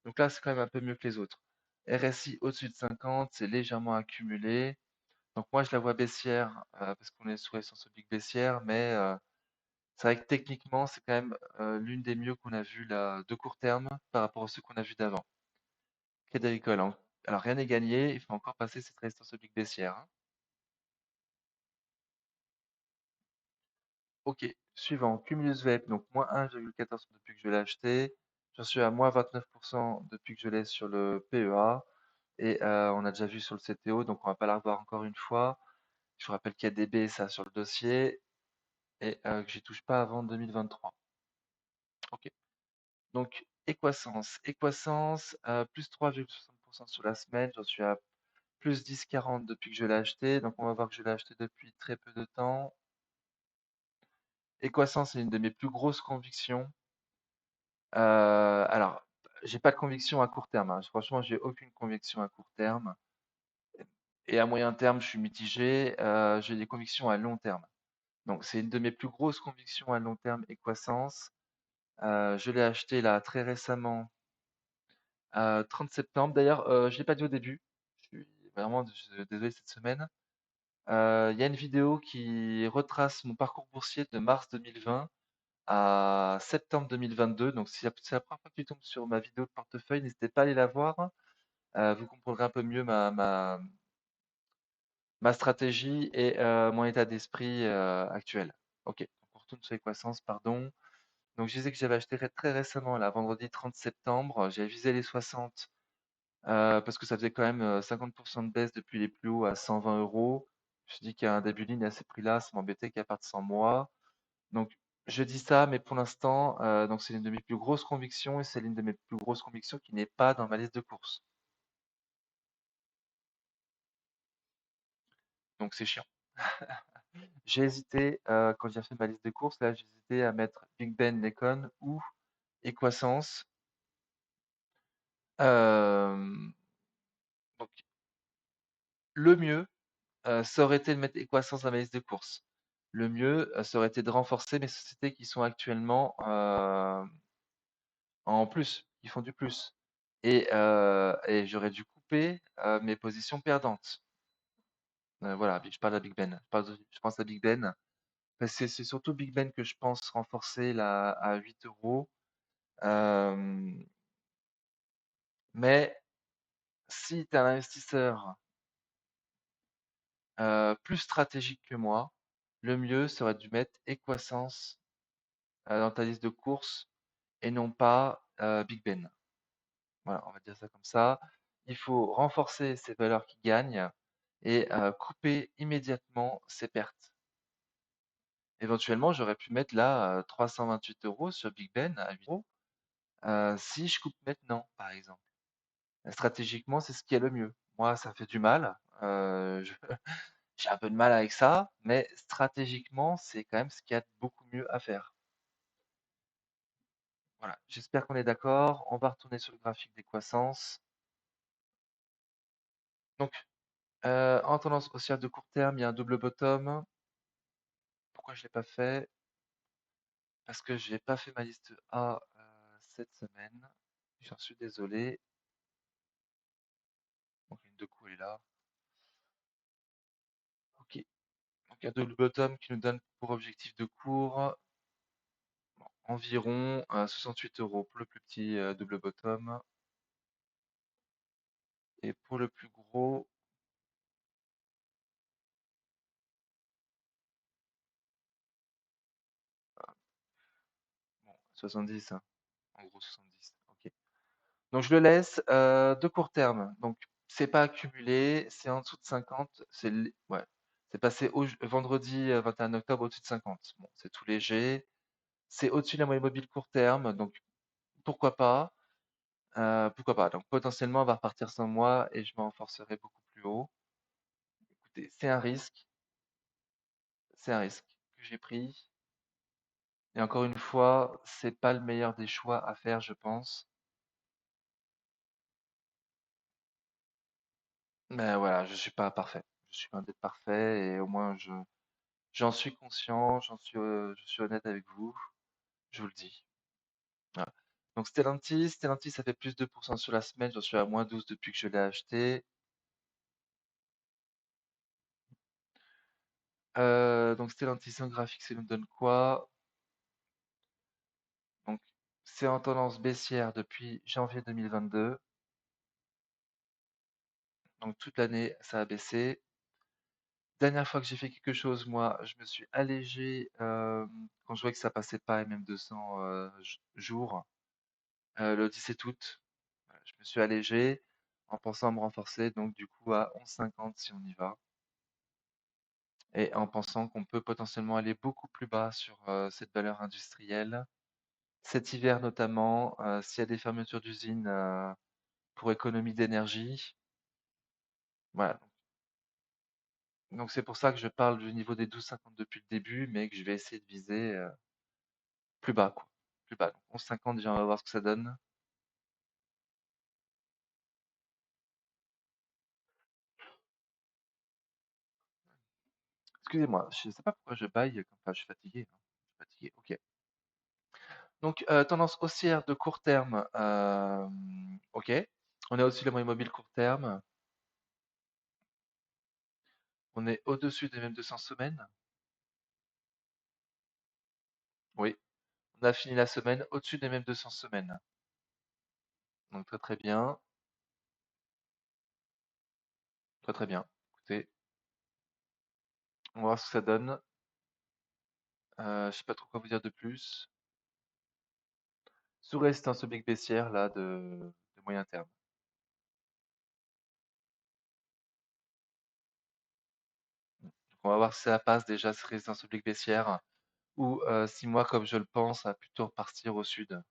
Donc là, c'est quand même un peu mieux que les autres. RSI au-dessus de 50, c'est légèrement accumulé. Donc moi, je la vois baissière parce qu'on est sous résistance oblique baissière, mais c'est vrai que techniquement, c'est quand même l'une des mieux qu'on a vues là, de court terme par rapport à ceux qu'on a vus d'avant. Crédit Agricole, hein. Alors rien n'est gagné, il faut encore passer cette résistance oblique baissière, hein. Ok, suivant, Cumulus Vape, donc moins 1,14 depuis que je l'ai acheté. J'en suis à moins 29% depuis que je l'ai sur le PEA. Et on a déjà vu sur le CTO, donc on va pas la revoir encore une fois. Je vous rappelle qu'il y a des B, ça, sur le dossier, et que j'y touche pas avant 2023. Ok. Donc, Equasens, plus 3,60% sur la semaine. J'en suis à plus 10,40 depuis que je l'ai acheté. Donc, on va voir que je l'ai acheté depuis très peu de temps. Equasens, c'est une de mes plus grosses convictions. Alors, j'ai pas de conviction à court terme, hein. Franchement, j'ai aucune conviction à court terme. Et à moyen terme, je suis mitigé. J'ai des convictions à long terme. Donc, c'est une de mes plus grosses convictions à long terme, Equasens. Je l'ai acheté là très récemment, 30 septembre. D'ailleurs, je l'ai pas dit au début. Je suis vraiment désolé cette semaine. Il y a une vidéo qui retrace mon parcours boursier de mars 2020 à septembre 2022. Donc, si c'est la première fois que tu tombes sur ma vidéo de portefeuille, n'hésitez pas à aller la voir. Vous comprendrez un peu mieux ma stratégie et mon état d'esprit actuel. Ok, on retourne sur Equasens, pardon. Donc, je disais que j'avais acheté très récemment, là, vendredi 30 septembre. J'ai visé les 60 parce que ça faisait quand même 50% de baisse depuis les plus hauts à 120 euros. Je me suis dit qu'un début de ligne à ces prix-là, ça m'embêtait qu'à partir de 100 mois. Donc, je dis ça, mais pour l'instant, donc c'est l'une de mes plus grosses convictions et c'est l'une de mes plus grosses convictions qui n'est pas dans ma liste de courses. Donc, c'est chiant. J'ai hésité, quand j'ai fait ma liste de courses, là, j'ai hésité à mettre Big Ben, Nikon ou Equasens. Euh, donc, le mieux, ça aurait été de mettre Equasens dans ma liste de courses. Le mieux, ça aurait été de renforcer mes sociétés qui sont actuellement en plus, qui font du plus. Et j'aurais dû couper mes positions perdantes. Voilà, je parle à Big Ben. Je pense à Big Ben. Parce que c'est surtout Big Ben que je pense renforcer là, à 8 euros. Euh, mais si tu es un investisseur plus stratégique que moi, le mieux serait de mettre Equasens dans ta liste de courses et non pas Big Ben. Voilà, on va dire ça comme ça. Il faut renforcer ces valeurs qui gagnent et couper immédiatement ces pertes. Éventuellement, j'aurais pu mettre là 328 euros sur Big Ben à 8 euros si je coupe maintenant, par exemple. Stratégiquement, c'est ce qui est le mieux. Moi, ça fait du mal. J'ai un peu de mal avec ça, mais stratégiquement, c'est quand même ce qu'il y a de beaucoup mieux à faire. Voilà, j'espère qu'on est d'accord. On va retourner sur le graphique des croissances. Donc, en tendance haussière de court terme, il y a un double bottom. Pourquoi je ne l'ai pas fait? Parce que je n'ai pas fait ma liste A cette semaine. J'en suis désolé. Donc, une de coups, elle est là. Ok. Donc, un double bottom qui nous donne pour objectif de cours environ 68 euros pour le plus petit double bottom. Et pour le plus gros, bon, 70, hein. En gros 70. Ok. Donc je le laisse de court terme. Donc c'est pas accumulé, c'est en dessous de 50. Ouais. C'est passé vendredi 21 octobre au-dessus de 50. Bon, c'est tout léger. C'est au-dessus de la moyenne mobile court terme, donc pourquoi pas. Pourquoi pas. Donc potentiellement on va repartir sans moi et je m'en forcerai beaucoup plus haut. Écoutez, c'est un risque que j'ai pris. Et encore une fois, c'est pas le meilleur des choix à faire, je pense. Mais voilà, je suis pas parfait. Je suis loin d'être parfait et au moins j'en suis conscient, je suis honnête avec vous, je vous le dis. Voilà. Donc Stellantis, ça fait plus 2% sur la semaine, j'en suis à moins 12 depuis que je l'ai acheté. Donc Stellantis en graphique, ça nous donne quoi? Donc c'est en tendance baissière depuis janvier 2022. Donc toute l'année, ça a baissé. Dernière fois que j'ai fait quelque chose, moi, je me suis allégé quand je voyais que ça passait pas et même 200 jours. Le 17 août, voilà, je me suis allégé en pensant à me renforcer, donc du coup à 11,50 si on y va, et en pensant qu'on peut potentiellement aller beaucoup plus bas sur cette valeur industrielle. Cet hiver notamment, s'il y a des fermetures d'usines pour économie d'énergie, voilà. Donc c'est pour ça que je parle du niveau des 12,50 depuis le début, mais que je vais essayer de viser plus bas, quoi. Plus bas. Donc 11,50 déjà, on va voir ce que ça donne. Excusez-moi, je ne sais pas pourquoi je baille comme ça, je suis fatigué, hein. Je suis fatigué, ok. Donc tendance haussière de court terme, ok. On est au-dessus de la moyenne mobile court terme. On est au-dessus des mêmes 200 semaines. Oui. On a fini la semaine au-dessus des mêmes 200 semaines. Donc très très bien. Très très bien. Écoutez, on va voir ce que ça donne. Je sais pas trop quoi vous dire de plus. Sous résistance oblique baissière là de moyen terme. Donc on va voir si ça passe déjà sous résistance oblique baissière ou si moi comme je le pense, ça va plutôt repartir au sud.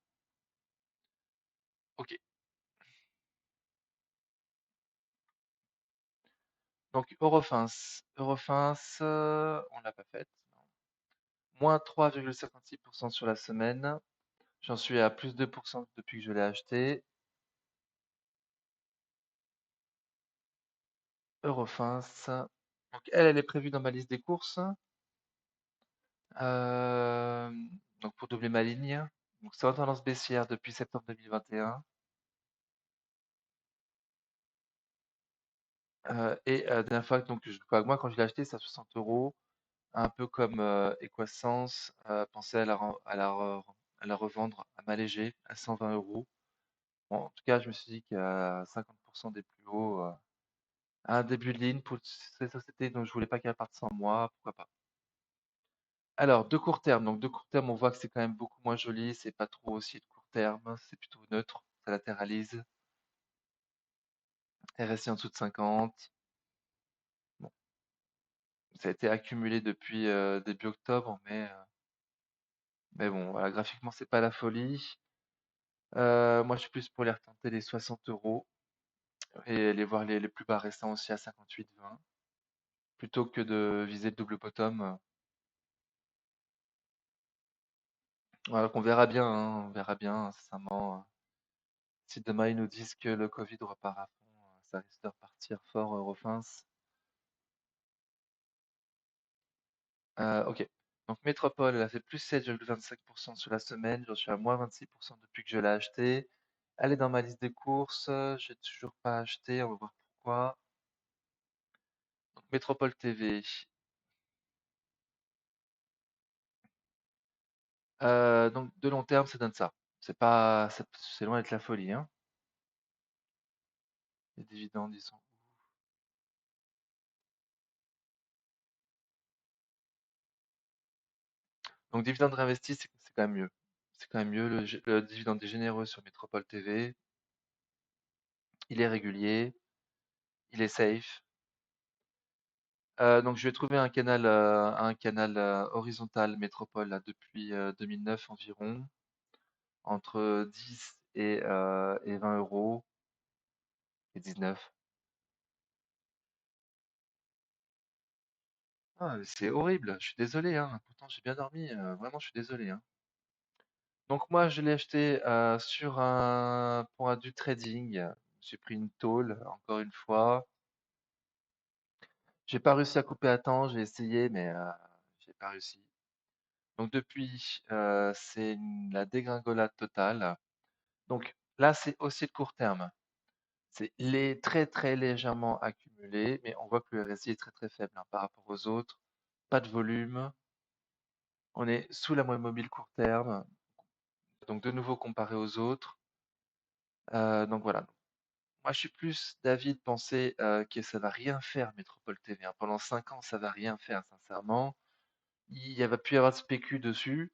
Ok. Donc Eurofins. Eurofins, on l'a pas faite. Moins 3,56% sur la semaine. J'en suis à plus 2% depuis que je l'ai acheté. Eurofins. Donc elle est prévue dans ma liste des courses. Euh, donc pour doubler ma ligne. Donc c'est en tendance baissière depuis septembre 2021. Dernière fois, donc, moi quand je l'ai acheté, c'est à 60 euros. Un peu comme Equasens, pensais à la revendre à m'alléger à 120 euros. Bon, en tout cas, je me suis dit qu'à 50% des plus hauts, à un début de ligne pour cette société dont je voulais pas qu'elle parte sans moi, pourquoi pas. Alors, de court terme, donc de court terme, on voit que c'est quand même beaucoup moins joli, c'est pas trop aussi de court terme, c'est plutôt neutre, ça latéralise. RSI en dessous de 50. Bon, ça a été accumulé depuis début octobre, mais bon, voilà, graphiquement, c'est pas la folie. Moi, je suis plus pour les retenter les 60 euros et les voir les plus bas récents aussi à 58,20 plutôt que de viser le double bottom. Voilà, donc on verra bien, hein, on verra bien, sincèrement. Si demain ils nous disent que le Covid repart à fond, ça risque de repartir fort, Eurofins. Ok. Donc Métropole, elle a fait plus 7,25% sur la semaine. J'en suis à moins 26% depuis que je l'ai acheté. Elle est dans ma liste des courses. J'ai toujours pas acheté. On va voir pourquoi. Donc Métropole TV. Donc de long terme, ça donne ça. C'est loin d'être la folie, hein. Les dividendes, ils sont. Donc dividende réinvesti, c'est quand même mieux. C'est quand même mieux. Le dividende est généreux sur Métropole TV. Il est régulier. Il est safe. Donc je vais trouver un canal horizontal Métropole là, depuis 2009 environ, entre 10 et 20 euros et 19. Ah, c'est horrible, je suis désolé, hein. Pourtant j'ai bien dormi, vraiment je suis désolé, hein. Donc moi je l'ai acheté pour un du trading. J'ai pris une tôle, encore une fois. J'ai pas réussi à couper à temps, j'ai essayé, mais j'ai pas réussi. Donc depuis, la dégringolade totale. Donc là, c'est aussi de court terme. C'est très très légèrement accumulé, mais on voit que le RSI est très très faible hein, par rapport aux autres. Pas de volume. On est sous la moyenne mobile court terme, donc de nouveau comparé aux autres. Donc voilà. Moi, je suis plus d'avis de penser que ça va rien faire Métropole TV, hein. Pendant 5 ans, ça va rien faire, sincèrement. Il va plus y avoir de spécu dessus.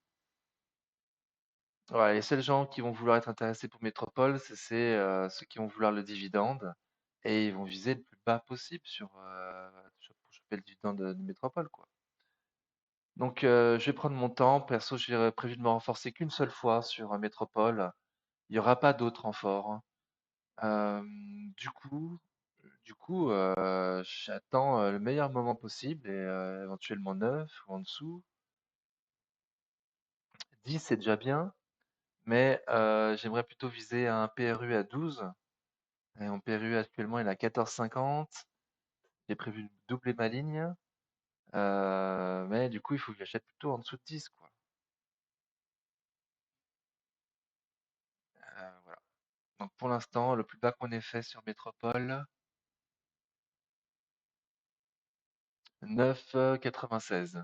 Voilà, les seuls gens qui vont vouloir être intéressés pour Métropole, c'est ceux qui vont vouloir le dividende et ils vont viser le plus bas possible pour choper le dividende de Métropole, quoi. Donc, je vais prendre mon temps. Perso, j'ai prévu de me renforcer qu'une seule fois sur Métropole. Il n'y aura pas d'autres renforts, hein. Du coup, Du coup, j'attends le meilleur moment possible et éventuellement 9 ou en dessous. 10 c'est déjà bien, mais j'aimerais plutôt viser un PRU à 12. Et mon PRU actuellement il est à 14,50. J'ai prévu de doubler ma ligne, mais du coup il faut que j'achète plutôt en dessous de 10 quoi. Voilà. Donc pour l'instant, le plus bas qu'on ait fait sur Métropole, 9,96.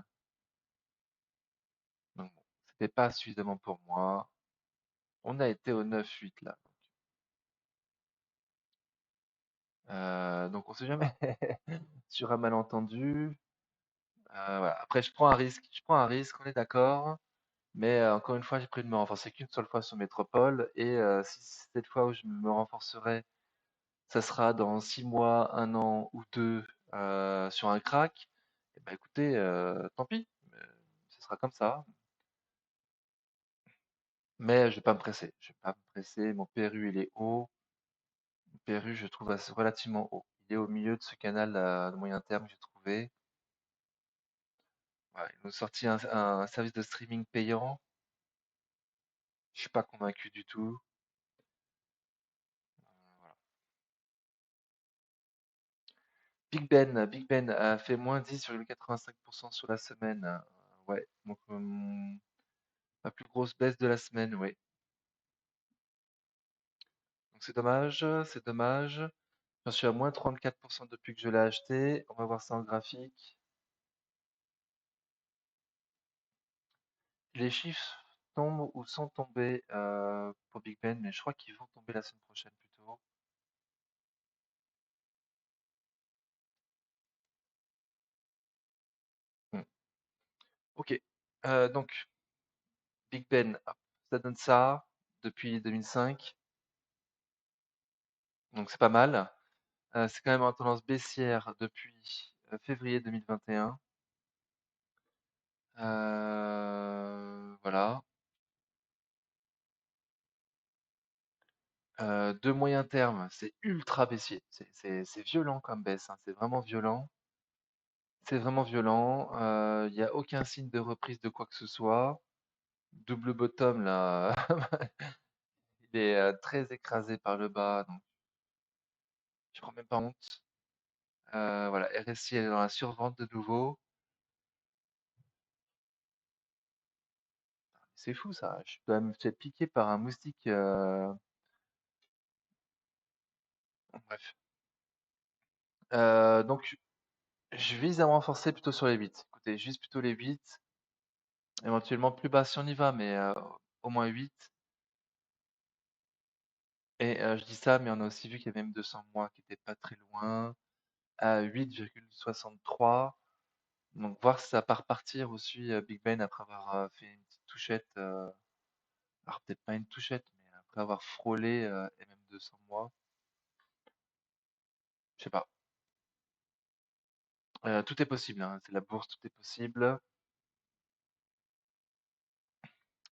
Donc bon, c'était pas suffisamment pour moi. On a été au 9,8 là. Donc on sait jamais sur un malentendu. Voilà. Après, je prends un risque. Je prends un risque, on est d'accord. Mais encore une fois, j'ai prévu de me renforcer qu'une seule fois sur Métropole. Et si c'est cette fois où je me renforcerai, ça sera dans 6 mois, un an ou deux sur un crack. Eh ben, écoutez, tant pis. Ce sera comme ça. Mais je vais pas me presser. Je vais pas me presser. Mon PRU, il est haut. Mon PRU, je trouve relativement haut. Il est au milieu de ce canal de moyen terme que j'ai trouvé. Ouais, ils nous ont sorti un service de streaming payant. Je suis pas convaincu du tout. Voilà. Big Ben a fait moins 10,85% sur la semaine. Ouais, donc la plus grosse baisse de la semaine, ouais. Donc c'est dommage, c'est dommage. J'en suis à moins 34% depuis que je l'ai acheté. On va voir ça en graphique. Les chiffres tombent ou sont tombés pour Big Ben, mais je crois qu'ils vont tomber la semaine prochaine plutôt. Hmm. Ok. Donc Big Ben, hop, ça donne ça depuis 2005. Donc c'est pas mal. C'est quand même en tendance baissière depuis février 2021. Voilà. De moyen terme, c'est ultra baissier. C'est violent comme baisse, hein. C'est vraiment violent. C'est vraiment violent. Il n'y a aucun signe de reprise de quoi que ce soit. Double bottom là, il est très écrasé par le bas, donc je prends même pas honte. Voilà, RSI elle est dans la survente de nouveau. C'est fou ça. Je suis quand même fait piquer par un moustique. Bref. Donc je vise à me renforcer plutôt sur les 8. Écoutez, juste plutôt les 8, éventuellement plus bas si on y va, mais au moins 8. Et je dis ça, mais on a aussi vu qu'il y avait même 200 mois qui n'étaient pas très loin, à 8,63. Donc voir si ça part partir aussi Big Ben après avoir fait une petite touchette, alors peut-être pas une touchette, mais après avoir frôlé MM200 mois, je sais pas. Tout est possible, hein, c'est la bourse, tout est possible.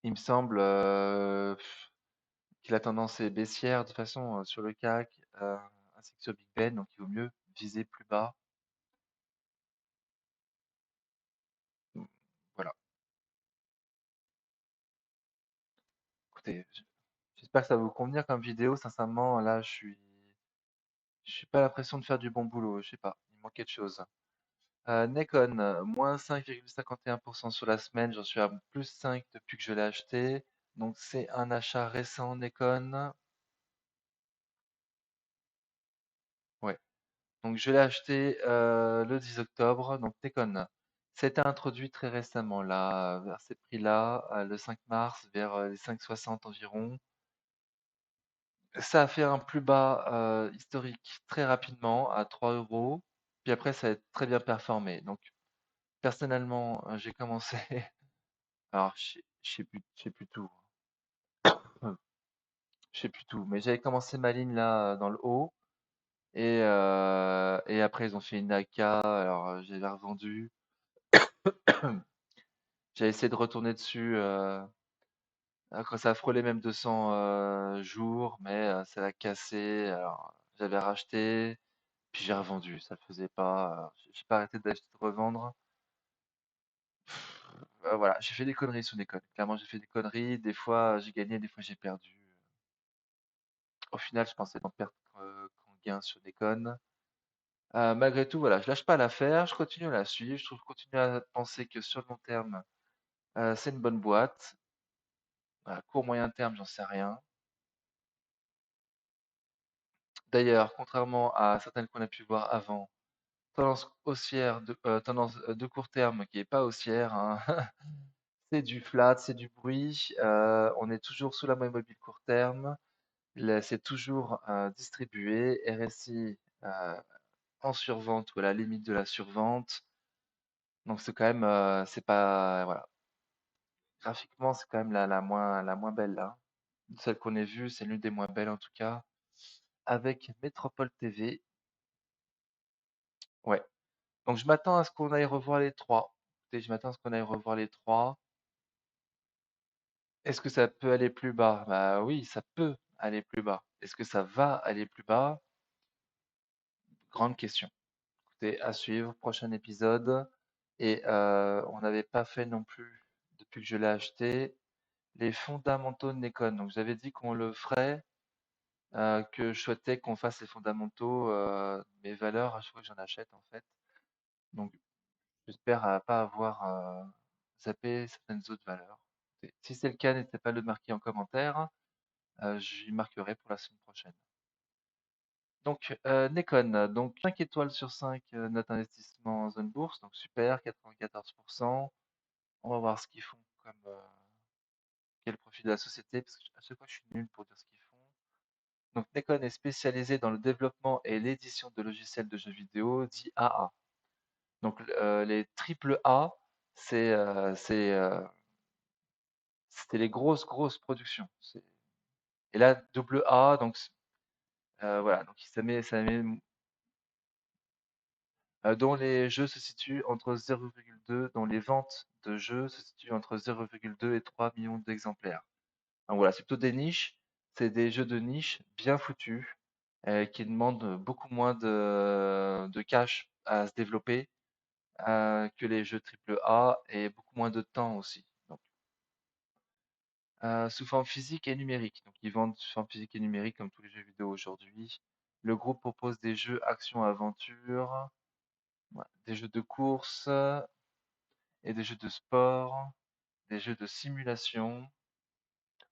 Il me semble que la tendance est baissière de toute façon sur le CAC ainsi que sur Big Ben, donc il vaut mieux viser plus bas. Mm, voilà. Écoutez, j'espère que ça va vous convenir comme vidéo. Sincèrement, là, je suis pas l'impression de faire du bon boulot. Je sais pas, il manque quelque chose. Nikon, moins 5,51% sur la semaine. J'en suis à plus 5 depuis que je l'ai acheté. Donc c'est un achat récent Nikon. Ouais. Donc je l'ai acheté le 10 octobre. Donc Nikon s'était introduit très récemment là, vers ces prix-là, le 5 mars, vers les 5,60 environ. Ça a fait un plus bas historique très rapidement à 3 euros. Puis après, ça a très bien performé. Donc personnellement, j'ai commencé. Alors, je sais plus tout. Hein. Je sais plus tout. Mais j'avais commencé ma ligne là dans le haut. Et après, ils ont fait une AK. Alors, j'ai revendu. J'ai essayé de retourner dessus quand ça a frôlé même 200 jours, mais ça l'a cassé. Alors, j'avais racheté. puis j'ai revendu. Ça faisait pas, j'ai pas arrêté d'acheter, de revendre. Voilà, j'ai fait des conneries sur Nikon. Clairement, j'ai fait des conneries. Des fois, j'ai gagné, des fois, j'ai perdu. Au final, je pensais en perdre qu'en gain sur Nikon. Malgré tout, voilà, je lâche pas l'affaire, je continue à la suivre. Je continue à penser que sur le long terme, c'est une bonne boîte. À court moyen terme, j'en sais rien. D'ailleurs, contrairement à certaines qu'on a pu voir avant, tendance haussière, tendance de court terme qui est pas haussière, hein. C'est du flat, c'est du bruit. On est toujours sous la moyenne mobile court terme. C'est toujours distribué. RSI en survente ou à la limite de la survente. Donc c'est quand même, c'est pas, voilà. Graphiquement, c'est quand même la moins belle là. Celle qu'on ait vue, c'est l'une des moins belles en tout cas. Avec Métropole TV. Ouais. Donc je m'attends à ce qu'on aille revoir les trois. Écoutez, je m'attends à ce qu'on aille revoir les trois. Est-ce que ça peut aller plus bas? Bah oui, ça peut aller plus bas. Est-ce que ça va aller plus bas? Grande question. Écoutez, à suivre, prochain épisode. Et on n'avait pas fait non plus, depuis que je l'ai acheté, les fondamentaux de Nikon. Donc j'avais dit qu'on le ferait, que je souhaitais qu'on fasse les fondamentaux, mes valeurs à chaque fois que j'en achète en fait. Donc j'espère pas avoir zappé certaines autres valeurs. Si c'est le cas, n'hésitez pas à le marquer en commentaire. J'y marquerai pour la semaine prochaine. Donc, Nikon, donc 5 étoiles sur 5, note investissement en zone bourse, donc super, 94%. On va voir ce qu'ils font comme quel profil de la société, parce que à chaque fois je suis nul pour dire ce qu'ils font. Donc Nikon est spécialisé dans le développement et l'édition de logiciels de jeux vidéo, dit AA. Donc les triple A, c'était les grosses grosses productions. Et là double A, donc voilà, donc ça met dont les jeux se situent entre 0,2, dont les ventes de jeux se situent entre 0,2 et 3 millions d'exemplaires. Donc voilà, c'est plutôt des niches, c'est des jeux de niche bien foutus, qui demandent beaucoup moins de cash à se développer que les jeux triple A et beaucoup moins de temps aussi. Donc, sous forme physique et numérique. Donc ils vendent sous forme physique et numérique comme tous les jeux vidéo aujourd'hui. Le groupe propose des jeux action-aventure, ouais, des jeux de course et des jeux de sport, des jeux de simulation.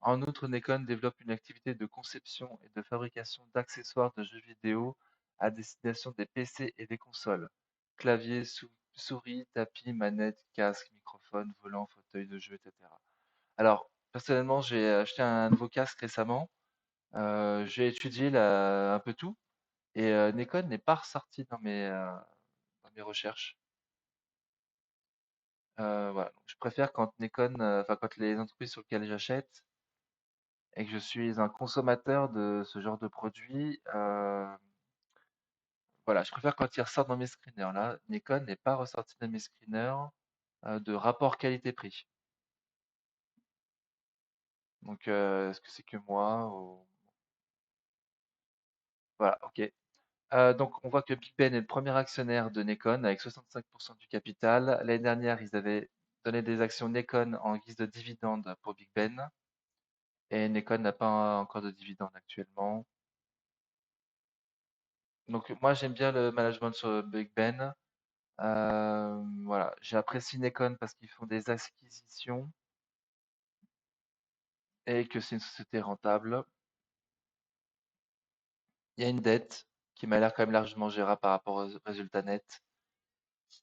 En outre, Nikon développe une activité de conception et de fabrication d'accessoires de jeux vidéo à destination des PC et des consoles. Clavier, souris, tapis, manette, casque, microphone, volant, fauteuil de jeu, etc. Alors, personnellement, j'ai acheté un nouveau casque récemment. J'ai étudié un peu tout et Nikon n'est pas ressorti dans mes recherches. Voilà. Donc, je préfère quand Nikon, enfin quand les entreprises sur lesquelles j'achète et que je suis un consommateur de ce genre de produits, voilà, je préfère quand ils ressortent dans mes screeners. Là, Nikon n'est pas ressorti dans mes screeners de rapport qualité-prix. Donc, est-ce que c'est que moi ou... Voilà, ok. Donc, on voit que Big Ben est le premier actionnaire de Nikon avec 65% du capital. L'année dernière, ils avaient donné des actions Nikon en guise de dividende pour Big Ben. Et Nikon n'a pas encore de dividende actuellement. Donc, moi, j'aime bien le management sur Big Ben. Voilà, j'apprécie Nikon parce qu'ils font des acquisitions et que c'est une société rentable. Il y a une dette qui m'a l'air quand même largement gérable par rapport aux résultats nets.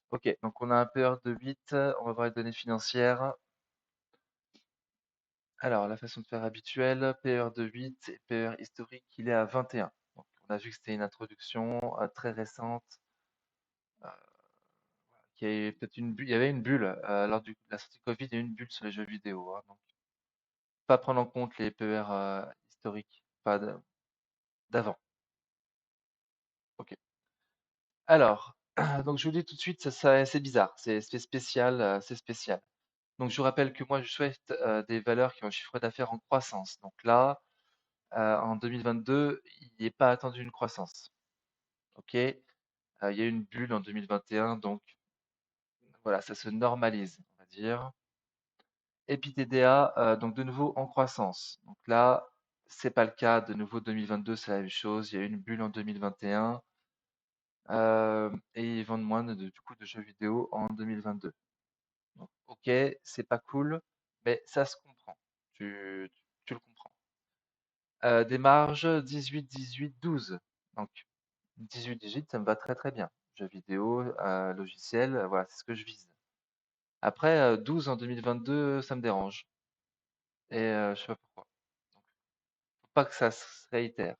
Ok, donc on a un PER de 8, on va voir les données financières. Alors, la façon de faire habituelle, PER de 8 et PER historique, il est à 21. Donc, on a vu que c'était une introduction très récente, euh, qui est peut-être une bulle. Il y avait une bulle lors de la sortie Covid, il y a eu une bulle sur les jeux vidéo, hein. Donc, pas prendre en compte les PER historiques, pas d'avant. Ok. Alors, donc je vous dis tout de suite, c'est bizarre, c'est spécial, c'est spécial. Donc je vous rappelle que moi je souhaite des valeurs qui ont un chiffre d'affaires en croissance. Donc là, en 2022, il n'est pas attendu une croissance. Ok? Il y a eu une bulle en 2021, donc voilà, ça se normalise, on va dire. Et puis TDA, donc de nouveau en croissance. Donc là, c'est pas le cas. De nouveau, 2022, c'est la même chose. Il y a eu une bulle en 2021 et ils vendent moins du coup de jeux vidéo en 2022. Donc, ok, c'est pas cool, mais ça se comprend. Tu le comprends. Des marges 18, 18, 12. Donc 18, 18, ça me va très très bien. Jeux vidéo, logiciel, voilà, c'est ce que je vise. Après, 12 en 2022, ça me dérange. Et je sais pas pourquoi. Donc, faut pas que ça se réitère.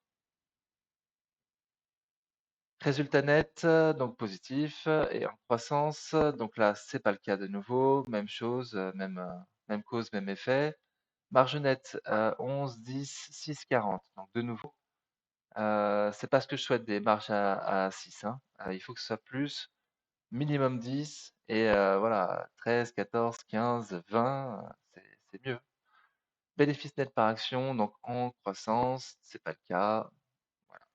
Résultat net, donc positif et en croissance. Donc là, c'est pas le cas de nouveau. Même chose, même cause, même effet. Marge nette, 11, 10, 6, 40. Donc de nouveau, c'est pas ce que je souhaite des marges à 6, hein. Il faut que ce soit plus, minimum 10 et voilà, 13, 14, 15, 20, c'est mieux. Bénéfice net par action, donc en croissance, c'est pas le cas. Voilà.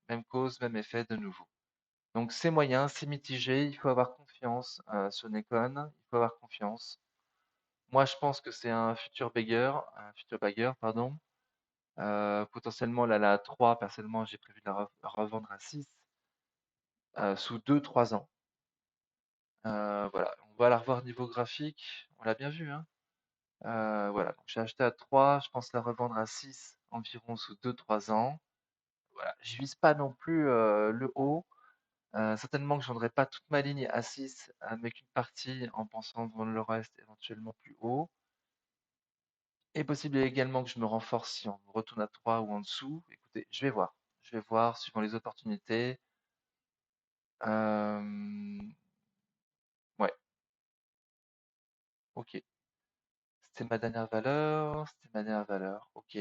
Même cause, même effet de nouveau. Donc c'est moyen, c'est mitigé, il faut avoir confiance sur Nikon, il faut avoir confiance. Moi je pense que c'est un futur bagger, pardon. Potentiellement là, la 3, personnellement j'ai prévu de la revendre à 6 sous 2-3 ans. Voilà, on va la revoir niveau graphique, on l'a bien vu, hein. Voilà, donc j'ai acheté à 3, je pense la revendre à 6 environ sous 2-3 ans. Voilà, je vise pas non plus le haut. Certainement que je vendrai pas toute ma ligne à 6, mais qu'une partie en pensant vendre le reste éventuellement plus haut. Et possible également que je me renforce si on retourne à 3 ou en dessous. Écoutez, je vais voir. Je vais voir suivant les opportunités. Euh, ouais, ok. C'était ma dernière valeur. C'était ma dernière valeur. Ok.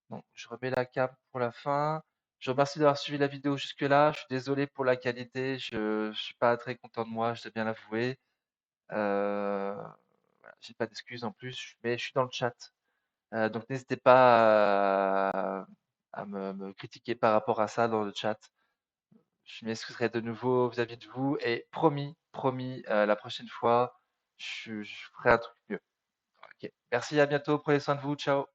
Donc, je remets la cape pour la fin. Je vous remercie d'avoir suivi la vidéo jusque-là. Je suis désolé pour la qualité. Je suis pas très content de moi, je dois bien l'avouer. Euh, voilà, j'ai pas d'excuses en plus, mais je suis dans le chat. Donc n'hésitez pas à me critiquer par rapport à ça dans le chat. Je m'excuserai de nouveau vis-à-vis de vous et promis, promis, la prochaine fois, je ferai un truc mieux. Ok. Merci, à bientôt, prenez soin de vous, ciao.